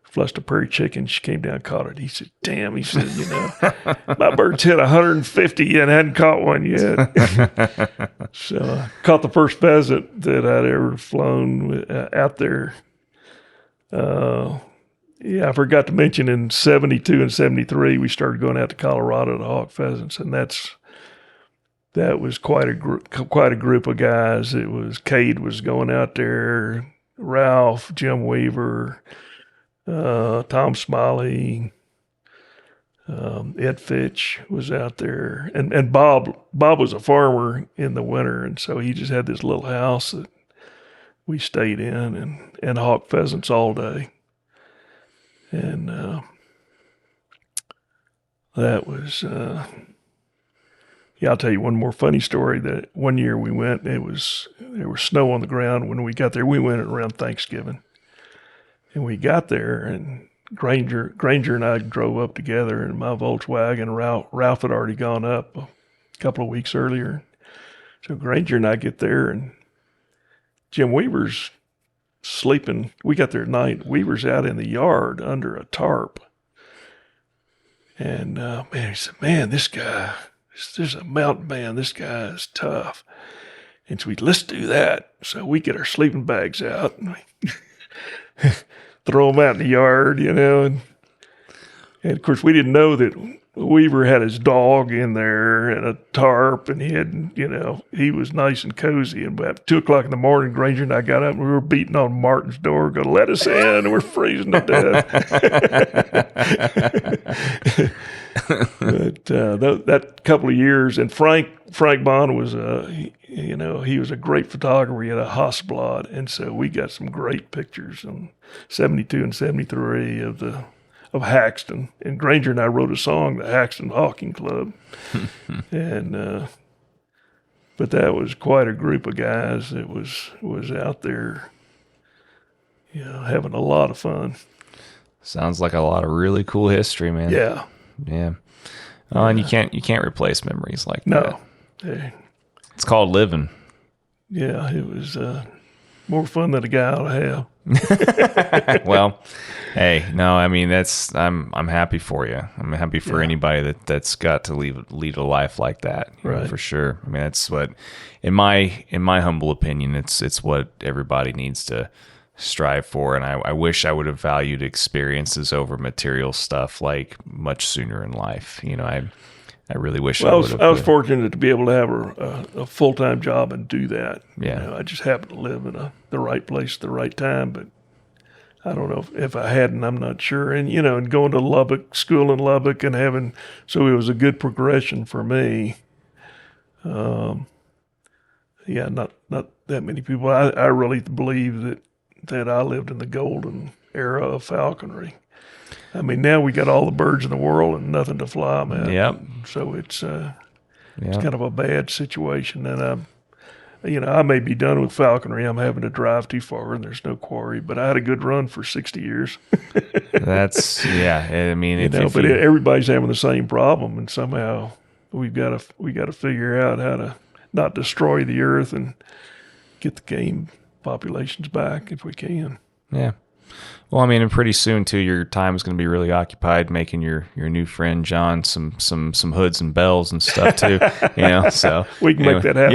flushed a prairie chicken. She came down and caught it. He said, damn, he said, my bird's hit 150 and hadn't caught one yet. So I caught the first pheasant that I'd ever flown out there. I forgot to mention in 72 and 73, we started going out to Colorado to hawk pheasants, and that was quite a group of guys. It was Cade was going out there, Ralph, Jim Weaver, Tom Smiley, Ed Fitch was out there, and Bob was a farmer in the winter, and so he just had this little house that we stayed in and hawked pheasants all day. And that was, I'll tell you one more funny story. That one year we went, there was snow on the ground when we got there. We went around Thanksgiving, and we got there, and Granger and I drove up together in my Volkswagen. Ralph had already gone up a couple of weeks earlier. So Granger and I get there, and Jim Weaver's sleeping. We got there at night. Weaver's out in the yard under a tarp. And he said, man, this guy, there's a mountain man. This guy is tough. And so let's do that. So we get our sleeping bags out, and we throw them out in the yard, and of course we didn't know that Weaver had his dog in there and a tarp, and he had, he was nice and cozy. And about 2:00 in the morning, Granger and I got up and we were beating on Martin's door, going to let us in, and we're freezing to death. But that couple of years, and Frank Bond was he was a great photographer. He had a Hasselblad, and so we got some great pictures on 72 and 73 of Haxton. And Granger and I wrote a song, the Haxton Hawking Club. And but that was quite a group of guys that was out there, having a lot of fun. Sounds like a lot of really cool history, man. Yeah. Oh, and you can't replace memories like that. No. It's called living. Yeah, it was more fun than a guy ought to have. Well, hey, no, I mean I'm happy for you. I'm happy for anybody that's got to lead a life like that, right? For sure. I mean, that's what, in my humble opinion, it's what everybody needs to strive for. And I wish I would have valued experiences over material stuff like much sooner in life. I really wish I would have. I was fortunate to be able to have a full-time job and do that. Yeah. I just happened to live in the right place at the right time, but I don't know if I hadn't, I'm not sure. And, and going to Lubbock, school in Lubbock, and so it was a good progression for me. Not that many people. I really believe that I lived in the golden era of falconry. I mean, now we got all the birds in the world and nothing to fly them at. Yep. So it's kind of a bad situation. And I may be done with falconry. I'm having to drive too far, and there's no quarry. But I had a good run for 60 years. That's I mean, but everybody's having the same problem, and somehow we got to figure out how to not destroy the earth and get the game populations back if we can. Yeah. Well, I mean, and pretty soon too, your time is going to be really occupied making your new friend John some hoods and bells and stuff too. So we can make that happen.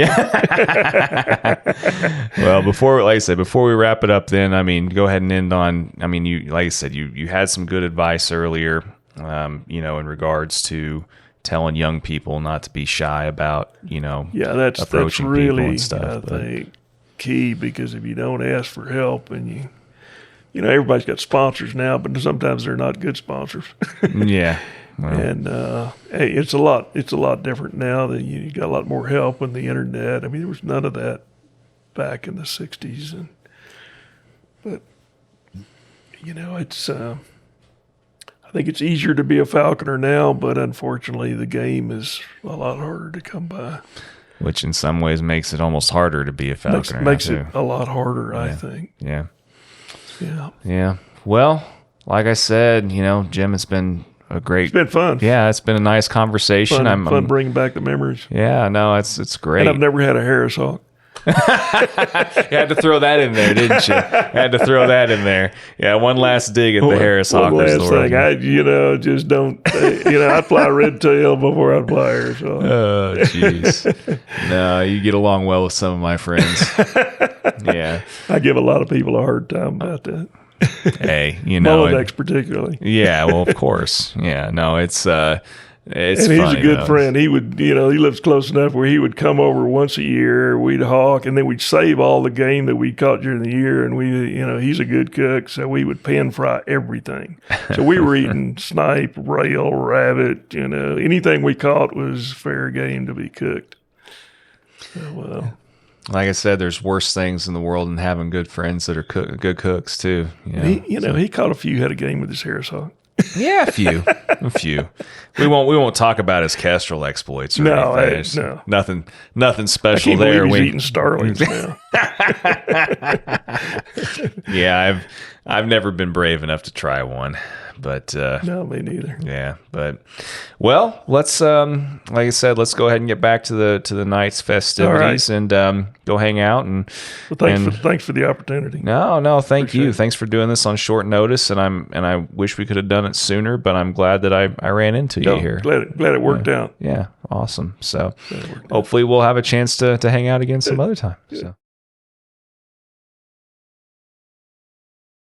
Yeah. Well, before we wrap it up, then go ahead and end on. You, like I said, you had some good advice earlier. In regards to telling young people not to be shy about that's approaching really, people and stuff. I think key, because if you don't ask for help and everybody's got sponsors now, but sometimes they're not good sponsors. Yeah. Well. And hey, it's a lot different now. That you got a lot more help on the internet. I mean, there was none of that back in the 60s. But it's I think it's easier to be a falconer now, but unfortunately the game is a lot harder to come by. Which in some ways makes it almost harder to be a falconer. Makes it a lot harder, I think. Yeah. Yeah. Well, like I said, Jim, it's been it's been fun. Yeah, it's been a nice conversation. Fun bringing back the memories. Yeah, no, it's great. And I've never had a Harris Hawk. You had to throw that in there, didn't you? Had to throw that in there. Yeah, one last dig at the Harris Hawk. One last thing. I just don't. I'd fly red tail before I'd fly Harris Hawk. Oh, jeez. No, you get along well with some of my friends. Yeah, I give a lot of people a hard time about that. Hey, Molodecks particularly. Yeah, well, of course. Yeah, no, it's It's and he's funny, a good though. friend. He would, he lives close enough where he would come over once a year. We'd hawk, and then we'd save all the game that we caught during the year. And he's a good cook, so we would pan fry everything. So we were eating snipe, rail, rabbit. Anything we caught was fair game to be cooked. So, well. Like I said, there's worse things in the world than having good friends that are good cooks too. He caught a few head of game with his Harris hawk. Yeah, a few. We won't talk about his kestrel exploits or anything. No. Nothing I special can't there. believe he's eating starlings now. Yeah, I've never been brave enough to try one. But no, me neither. Yeah, but well, let's like I said, let's go ahead and get back to the night's festivities and go hang out and. Well, thanks for the opportunity. No, thank you. Thanks for doing this on short notice, and I wish we could have done it sooner, but I'm glad that I ran into you here. Glad it worked out. Yeah, awesome. So hopefully we'll have a chance to hang out again some other time. So.